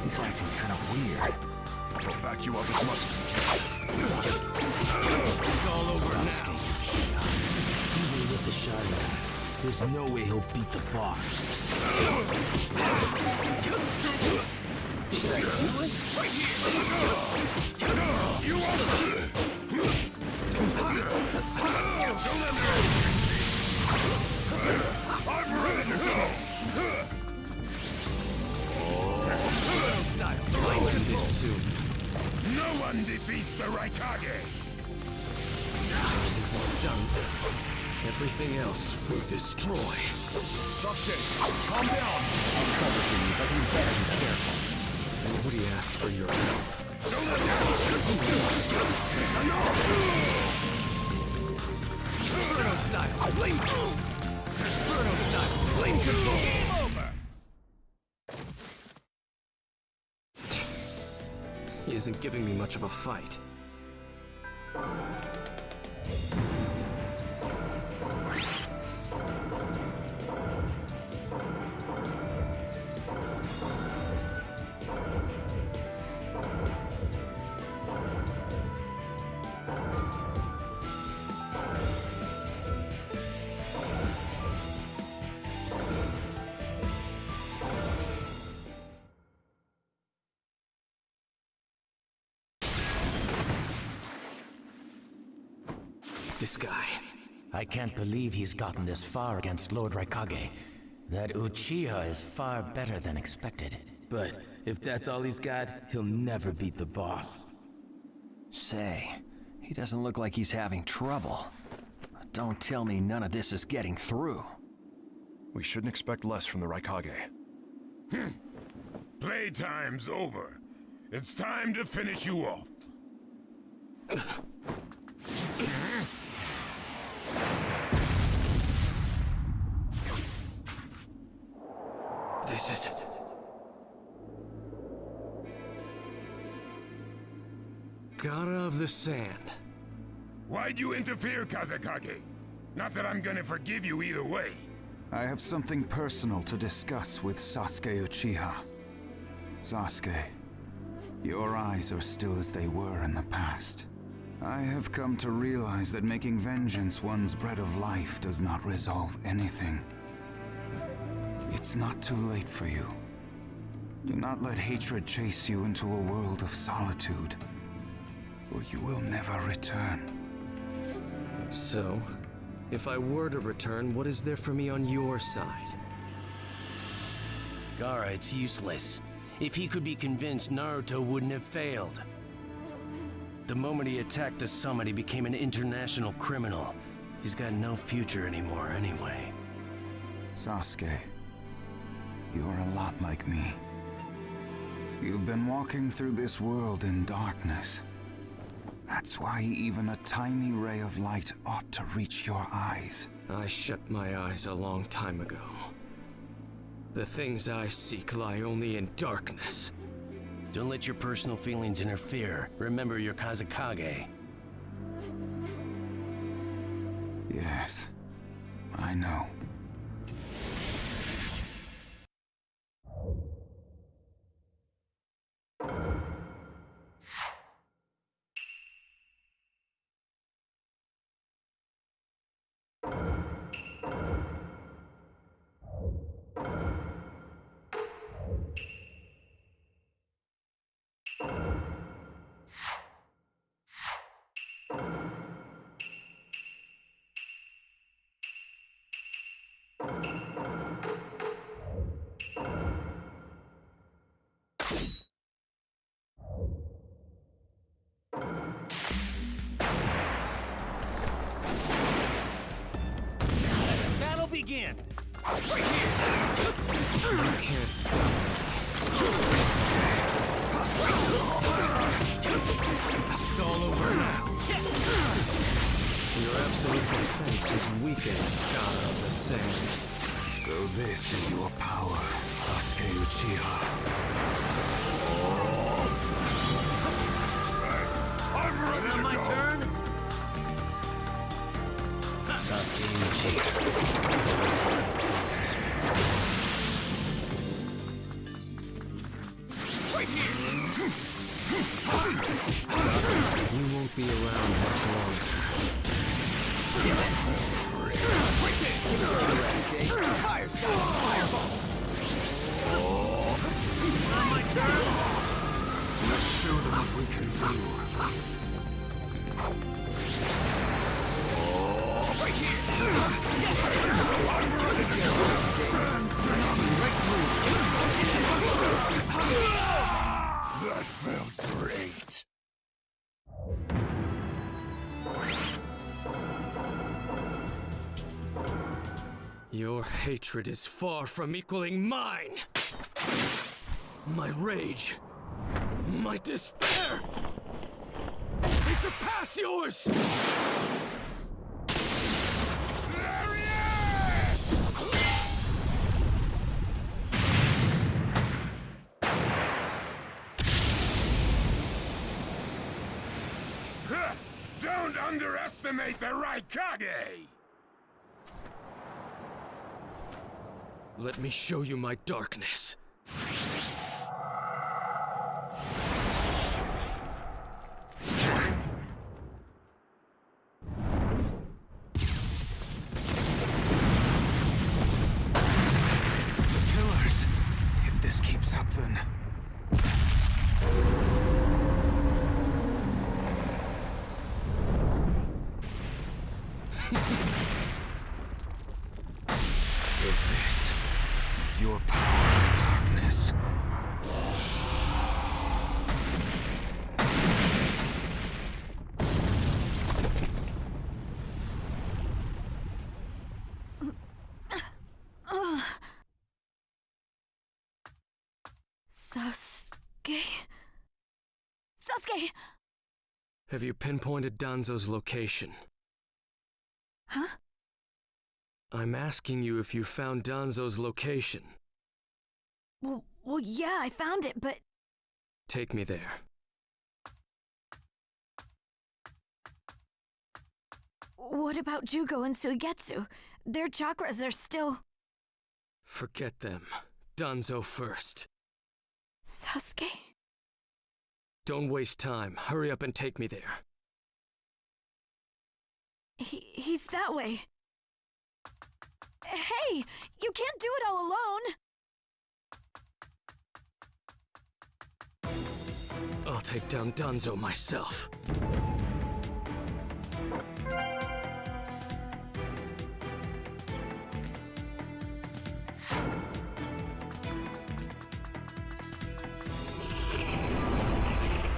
He's acting kind of weird.
We'll back you up as much as we can.
It's all over
Sasuke
now.
Uchiha. Even with the Sharingan, there's no way he'll beat the boss.
Should I do it? Right here! You want it! Don't underestimate me! I'm ready to go!
Style. I'll end this soon.
No one defeats the Raikage!
DANZO. Everything else will destroy.
Sasuke, calm down!
I'll cover for you, but you better be careful. Nobody asked for your help. Inferno style. Flame. Inferno style. Flame control. Game over. He isn't giving me much of a fight. This guy.
I can't believe he's gotten this far against Lord Raikage. That Uchiha is far better than expected.
But if that's all he's got, he'll never beat the boss.
Say, he doesn't look like he's having trouble. Don't tell me none of this is getting through.
We shouldn't expect less from the Raikage.
Playtime's over. It's time to finish you off.
This is... Gara of the Sand.
Why'd you interfere, Kazekage? Not that I'm gonna forgive you either way.
I have something personal to discuss with Sasuke Uchiha. Sasuke, your eyes are still as they were in the past. I have come to realize that making vengeance one's bread of life does not resolve anything. It's not too late for you. Do not let hatred chase you into a world of solitude, or you will never return.
So, if I were to return, what is there for me on your side?
Gara, it's useless. If he could be convinced, Naruto wouldn't have failed. The moment he attacked the summit, he became an international criminal. He's got no future anymore anyway.
Sasuke, you're a lot like me. You've been walking through this world in darkness. That's why even a tiny ray of light ought to reach your eyes.
I shut my eyes a long time ago. The things I seek lie only in darkness.
Don't let your personal feelings interfere. Remember your Kazekage.
Yes, I know.
You can't stop me. It's all over now. Your absolute defense is weakened, God of the Sand.
So this is your power, Sasuke Uchiha.
Now my turn?
Sasuke Uchiha.
You won't be around much longer.
Fire style! Fireball!
Now my turn?
Let's show them what we can do.
Right here! I'm ready to go! That felt great.
Your hatred is far from equaling mine! My rage, my despair, they surpass yours!
Don't underestimate the right KAGE!
Let me show you my darkness.
The pillars. If this keeps up, then... So this is your power of darkness.
Sasuke? Sasuke!
Have you pinpointed Danzo's location?
Huh?
I'm asking you if you found Danzo's location.
Well, yeah, I found it, but...
Take me there.
What about Jugo and Suigetsu? Their chakras are still...
Forget them. Danzo first.
Sasuke?
Don't waste time. Hurry up and take me there.
He's that way. Hey! You can't do it all alone!
I'll take down Danzo myself.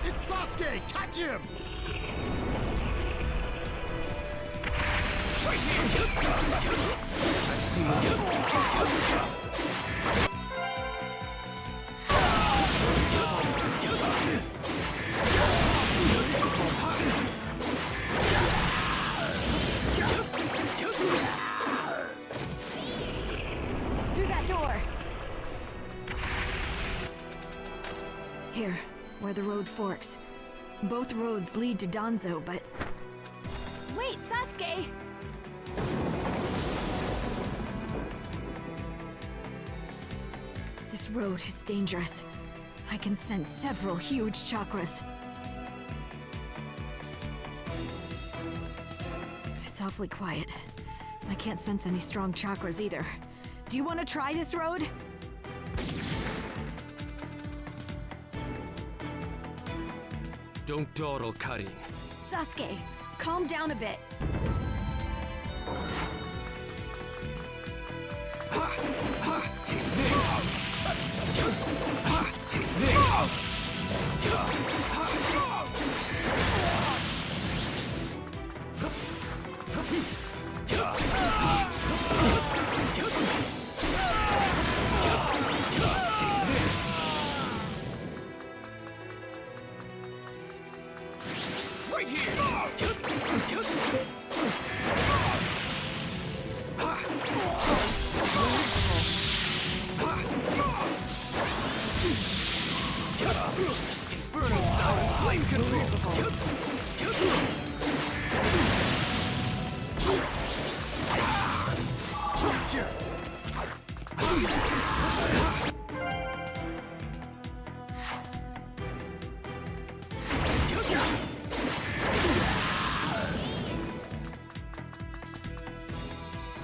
It's Sasuke! Catch him! Right here!
I've seen you.
Through that door! Here, where the road forks. Both roads lead to Danzo, but... Wait, Sasuke! This road is dangerous. I can sense several huge chakras. It's awfully quiet. I can't sense any strong chakras either. Do you want to try this road?
Don't dawdle, Karin.
Sasuke, calm down a bit.
Take this! Take this!
Right here! Inferno style flame control!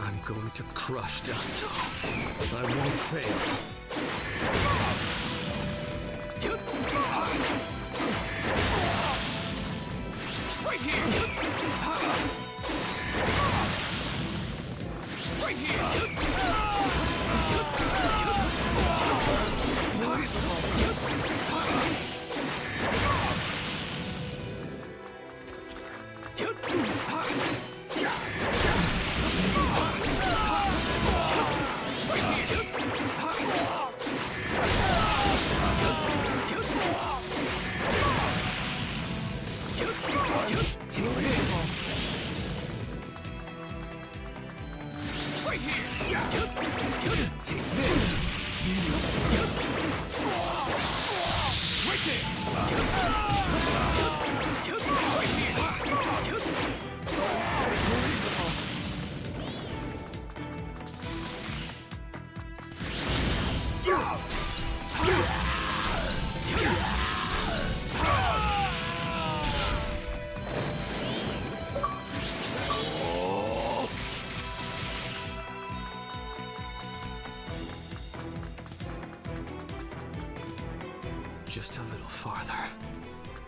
I'm going to crush DANZO. I won't fail. Right here! Right here! Just a little farther.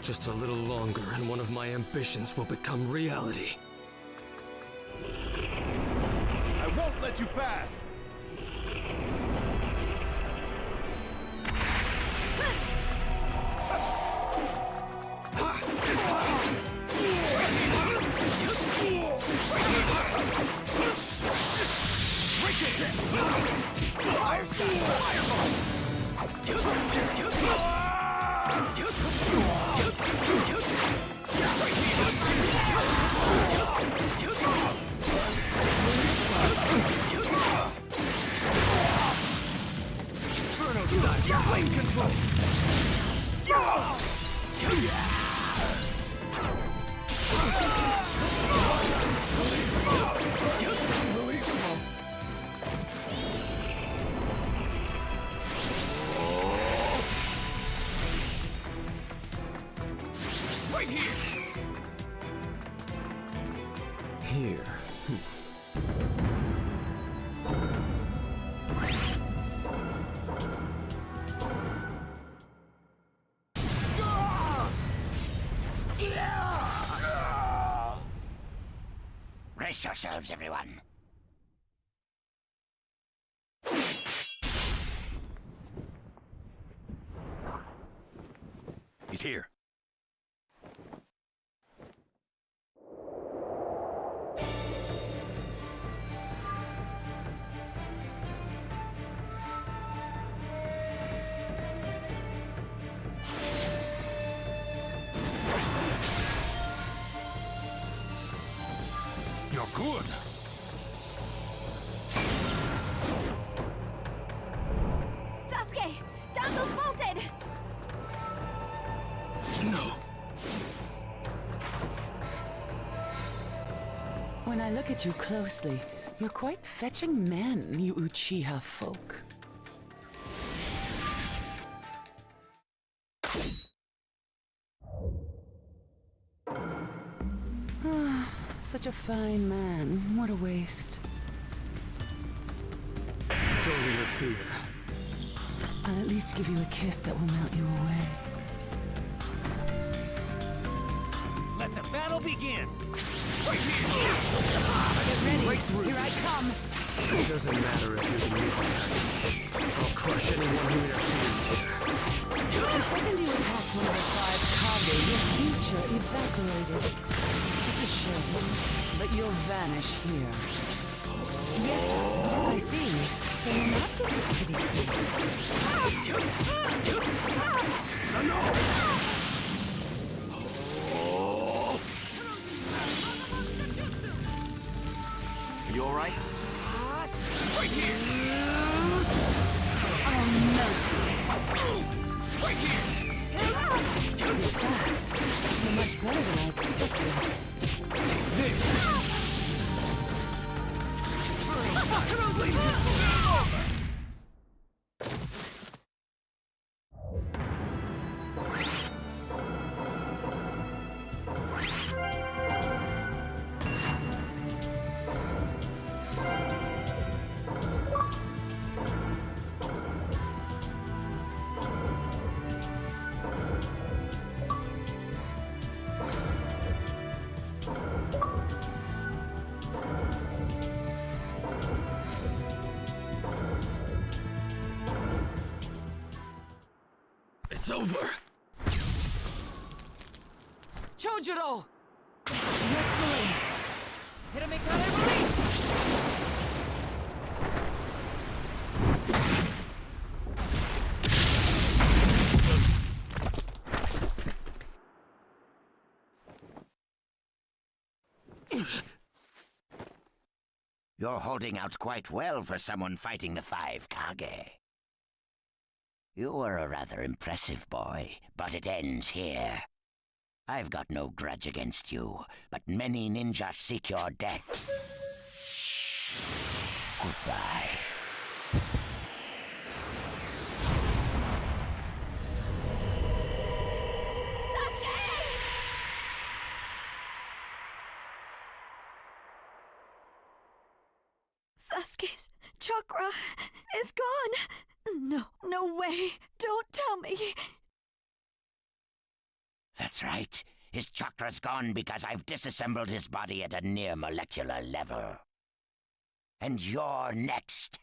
Just a little longer, and one of my ambitions will become reality.
I won't let you pass! Fire style! Fireball! Inferno style! Flame control! Right here!
Here.
Brace yourselves, everyone.
He's here.
You're good.
Sasuke! Danzo's bolted!
No.
When I look at you closely, you're quite fetching men, you Uchiha folk. Such a fine man. What a waste.
Don't interfere.
I'll at least give you a kiss that will melt you away.
Let the battle begin!
Right here!
Ready? Here I come!
It doesn't matter if you're the music guy. I'll crush anyone who interferes here.
The second you attacked one of the 5 Kage, your future evaporated. It's a shame, but you'll vanish here. Yes, sir. I see. So you're not just a pretty face.
You alright? Right here!
Oh no!
Right here!
Pretty fast. You're much better than I expected.
Take this!
It's over!
Chojuro! Yes, Marine! Hiramikare release!
You're holding out quite well for someone fighting the 5 Kage. You were a rather impressive boy, but it ends here. I've got no grudge against you, but many ninjas seek your death. Goodbye.
Sasuke's chakra is gone. No, no way. Don't tell me.
That's right. His chakra's gone because I've disassembled his body at a near molecular level. And you're next.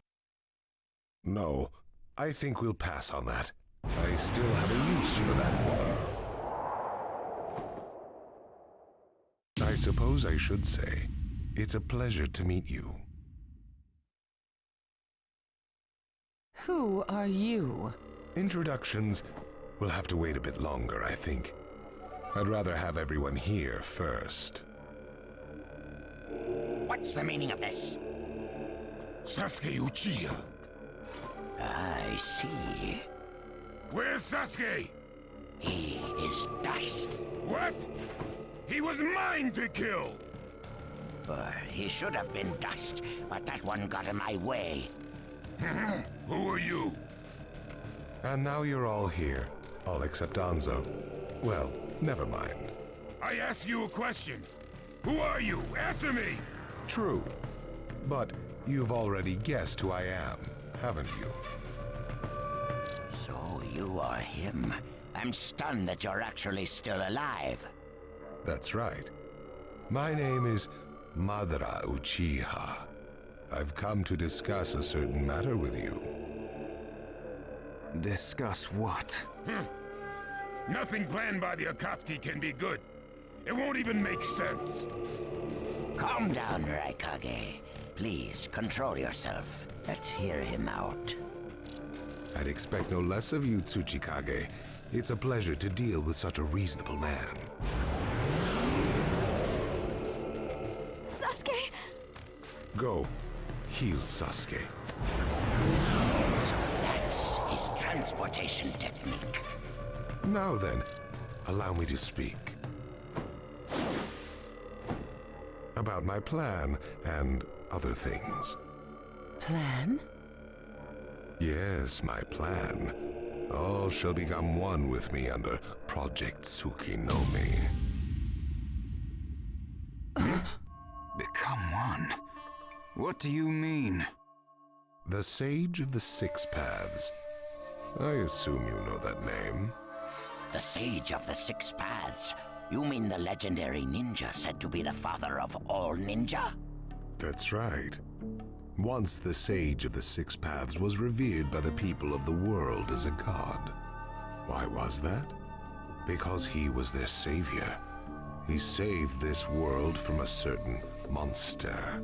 No, I think we'll pass on that. I still have a use for that war. I suppose I should say, it's a pleasure to meet you.
Who are you?
Introductions will have to wait a bit longer, I think. I'd rather have everyone here first.
What's the meaning of this?
Sasuke Uchiha.
I see.
Where's Sasuke?
He is dust.
What? He was mine to kill!
He should have been dust, but that one got in my way.
Who are you?
And now you're all here, all except DANZO. Well, never mind.
I asked you a question. Who are you? Answer me!
True. But you've already guessed who I am, haven't you?
So you are him. I'm stunned that you're actually still alive.
That's right. My name is Madara Uchiha. I've come to discuss a certain matter with you.
Discuss what?
Nothing planned by the Akatsuki can be good. It won't even make sense.
Calm down, Raikage. Please, control yourself. Let's hear him out.
I'd expect no less of you, Tsuchikage. It's a pleasure to deal with such a reasonable man.
Sasuke!
Go. Heal Sasuke.
So that's his transportation technique.
Now then, allow me to speak. About my plan and other things.
Plan?
Yes, my plan. All shall become one with me under Project Tsukinome.
Become one? What do you mean?
The Sage of the Six Paths. I assume you know that name.
The Sage of the Six Paths? You mean the legendary ninja said to be the father of all ninja?
That's right. Once the Sage of the Six Paths was revered by the people of the world as a god. Why was that? Because he was their savior. He saved this world from a certain monster.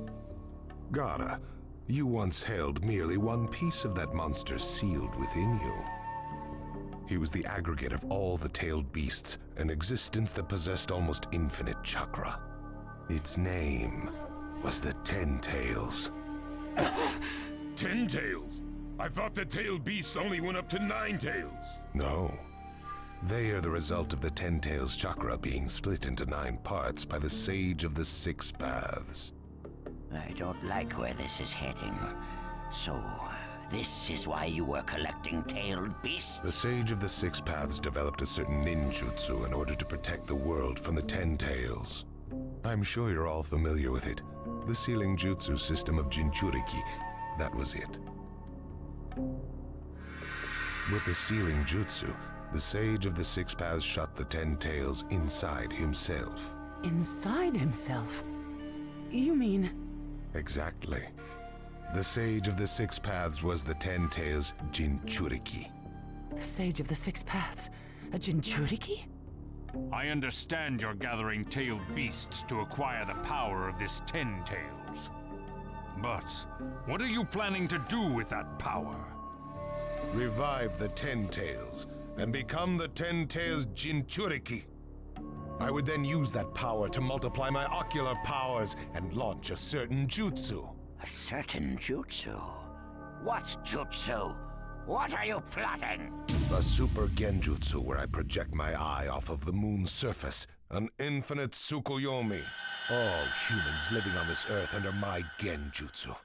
Gaara, you once held merely one piece of that monster sealed within you. He was the aggregate of all the tailed beasts, an existence that possessed almost infinite chakra. Its name was the 10 Tails.
10 tails? I thought the tailed beasts only went up to 9 tails.
No. They are the result of the 10 Tails chakra being split into 9 parts by the Sage of the 6 Paths.
I don't like where this is heading. So, this is why you were collecting tailed beasts?
The Sage of the 6 Paths developed a certain ninjutsu in order to protect the world from the 10 Tails. I'm sure you're all familiar with it. The sealing jutsu system of Jinchuriki. That was it. With the sealing jutsu, the Sage of the 6 Paths shut the 10 Tails inside himself.
Inside himself? You mean...
Exactly. The Sage of the 6 Paths was the 10 Tails Jinchuriki.
The Sage of the 6 Paths? A Jinchuriki?
I understand you're gathering tailed beasts to acquire the power of this 10 Tails. But what are you planning to do with that power?
Revive the 10 Tails and become the 10 Tails Jinchuriki. I would then use that power to multiply my ocular powers and launch a certain jutsu.
A certain jutsu? What jutsu? What are you plotting?
A super genjutsu where I project my eye off of the moon's surface. An infinite Tsukuyomi. All humans living on this earth under my genjutsu.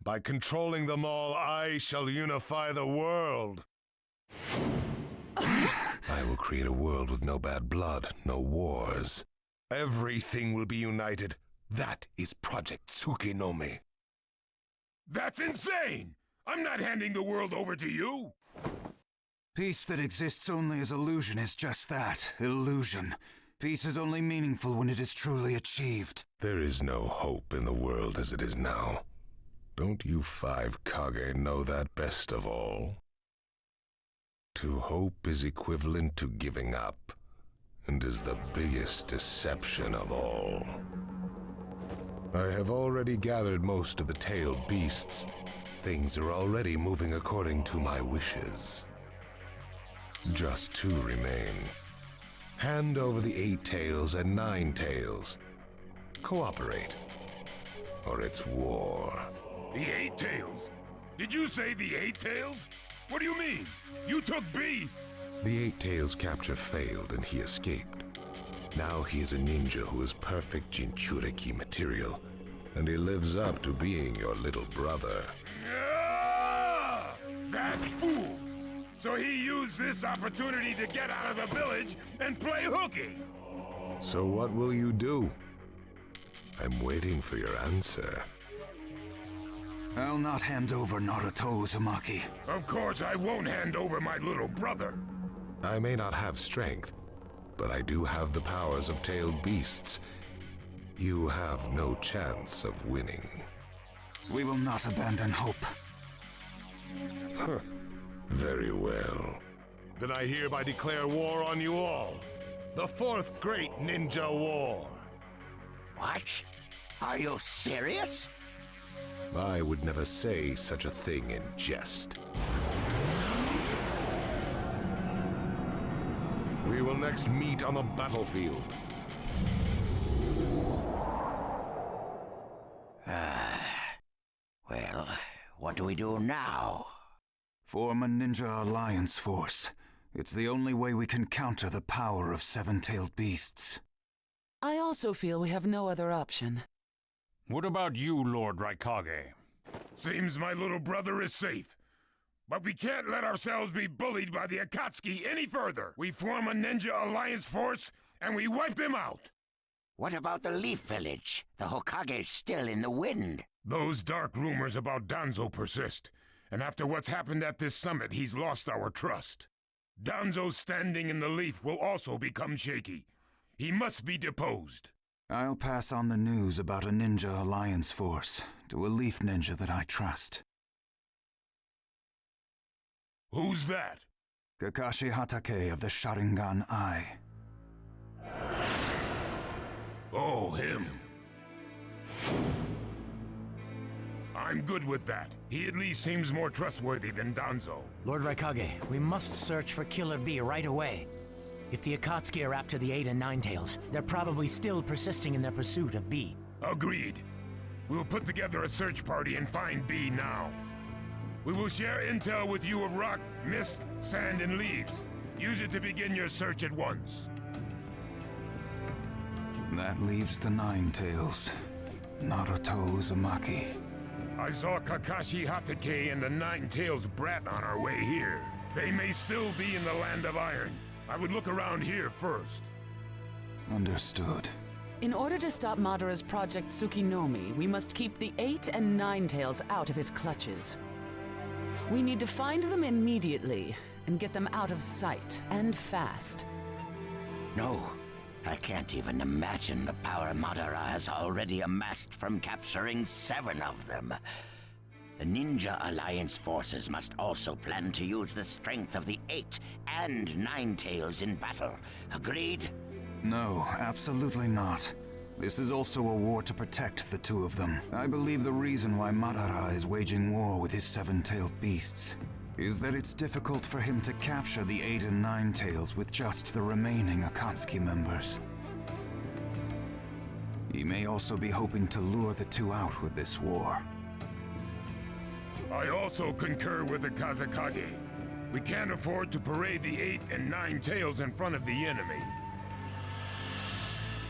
By controlling them all, I shall unify the world. I will create a world with no bad blood, no wars. Everything will be united. That is Project Tsukinome.
That's insane! I'm not handing the world over to you!
Peace that exists only as illusion is just that, illusion. Peace is only meaningful when it is truly achieved.
There is no hope in the world as it is now. Don't you 5 Kage know that best of all? To hope is equivalent to giving up, and is the biggest deception of all. I have already gathered most of the tailed beasts. Things are already moving according to my wishes. Just 2 remain. Hand over the 8 tails and 9 tails. Cooperate, or it's war.
The 8 tails? Did you say the 8 tails? What do you mean? You took B!
The 8 tails capture failed and he escaped. Now he is a ninja who is perfect Jinchuriki material, and he lives up to being your little brother.
Ah! That fool! So he used this opportunity to get out of the village and play hooky!
So what will you do? I'm waiting for your answer.
I'll not hand over Naruto, Uzumaki.
Of course I won't hand over my little brother.
I may not have strength, but I do have the powers of tailed beasts. You have no chance of winning.
We will not abandon hope.
Huh. Very well. Then I hereby declare war on you all. The 4th Great Ninja War.
What? Are you serious?
I would never say such a thing in jest. We will next meet on the battlefield.
Well, what do we do now?
Form a ninja alliance force. It's the only way we can counter the power of 7-tailed beasts.
I also feel we have no other option.
What about you, Lord Raikage?
Seems my little brother is safe. But we can't let ourselves be bullied by the Akatsuki any further. We form a ninja alliance force, and we wipe them out.
What about the Leaf Village? The Hokage's still in the wind.
Those dark rumors about DANZO persist. And after what's happened at this summit, he's lost our trust. DANZO's standing in the Leaf will also become shaky. He must be deposed.
I'll pass on the news about a ninja alliance force to a Leaf ninja that I trust.
Who's that?
Kakashi Hatake of the Sharingan Eye.
Oh, him. I'm good with that. He at least seems more trustworthy than DANZO.
Lord Raikage, we must search for Killer B right away. If the Akatsuki are after the 8 and 9 tails, they're probably still persisting in their pursuit of B.
Agreed. We'll put together a search party and find B now. We will share intel with you of rock, mist, sand, and leaves. Use it to begin your search at once.
That leaves the Nine Tails. Naruto Uzumaki.
I saw Kakashi Hatake and the Nine Tails brat on our way here. They may still be in the Land of Iron. I would look around here first.
Understood.
In order to stop Madara's Project Tsukinomi, we must keep the 8 and 9 Tails out of his clutches. We need to find them immediately and get them out of sight, and fast.
No, I can't even imagine the power Madara has already amassed from capturing 7 of them. The Ninja Alliance forces must also plan to use the strength of the 8 and 9 Tails in battle. Agreed?
No, absolutely not. This is also a war to protect the 2 of them. I believe the reason why Madara is waging war with his 7-tailed beasts is that it's difficult for him to capture the 8 and 9 Tails with just the remaining Akatsuki members. He may also be hoping to lure the 2 out with this war.
I also concur with the Kazekage. We can't afford to parade the 8 and 9 Tails in front of the enemy.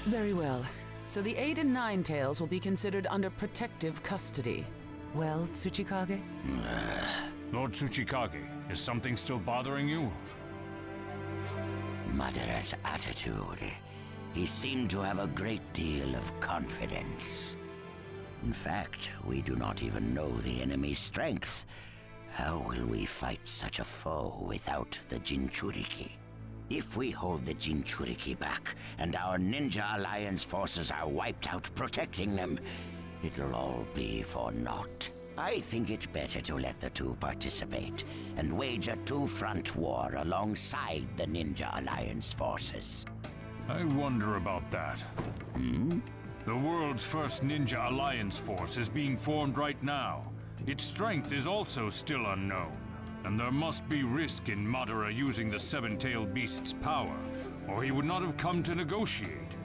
Very well. So the 8 and 9 Tails will be considered under protective custody. Well, Tsuchikage?
Lord Tsuchikage, is something still bothering you?
Madara's attitude. He seemed to have a great deal of confidence. In fact, we do not even know the enemy's strength. How will we fight such a foe without the Jinchuriki? If we hold the Jinchuriki back, and our Ninja Alliance forces are wiped out protecting them, it'll all be for naught. I think it better to let the 2 participate, and wage a 2-front war alongside the Ninja Alliance forces.
I wonder about that.
Hmm?
The world's first Ninja Alliance force is being formed right now. Its strength is also still unknown. And there must be risk in Madara using the 7-tailed beast's power, or he would not have come to negotiate.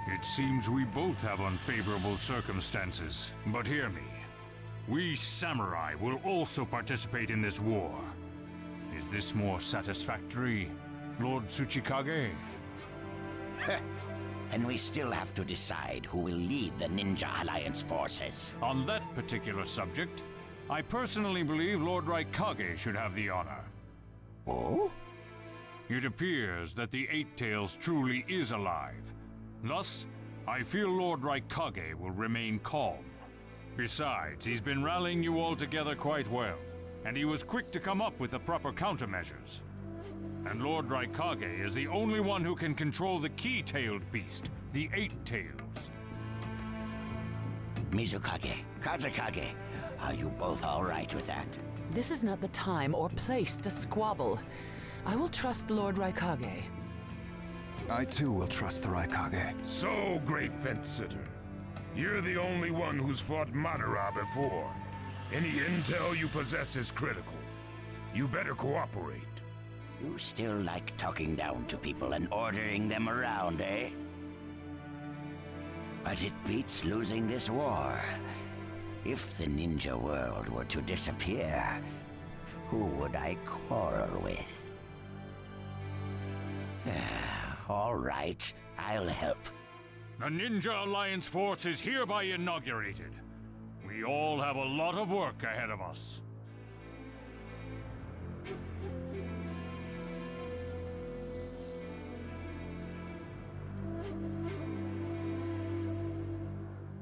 It seems we both have unfavorable circumstances, but hear me. We samurai will also participate in this war. Is this more satisfactory, Lord Tsuchikage?
And we still have to decide who will lead the Ninja Alliance forces.
On that particular subject, I personally believe Lord Raikage should have the honor.
Oh?
It appears that the 8 Tails truly is alive. Thus, I feel Lord Raikage will remain calm. Besides, he's been rallying you all together quite well, and he was quick to come up with the proper countermeasures. And Lord Raikage is the only one who can control the key-tailed beast, the 8 Tails.
Mizukage, Kazekage, are you both all right with that?
This is not the time or place to squabble. I will trust Lord Raikage.
I too will trust the Raikage.
So, great fence-sitter. You're the only one who's fought Madara before. Any intel you possess is critical. You better cooperate.
You still like talking down to people and ordering them around, eh? But it beats losing this war. If the ninja world were to disappear, who would I quarrel with? All right, I'll help.
The Ninja Alliance force is hereby inaugurated. We all have a lot of work ahead of us.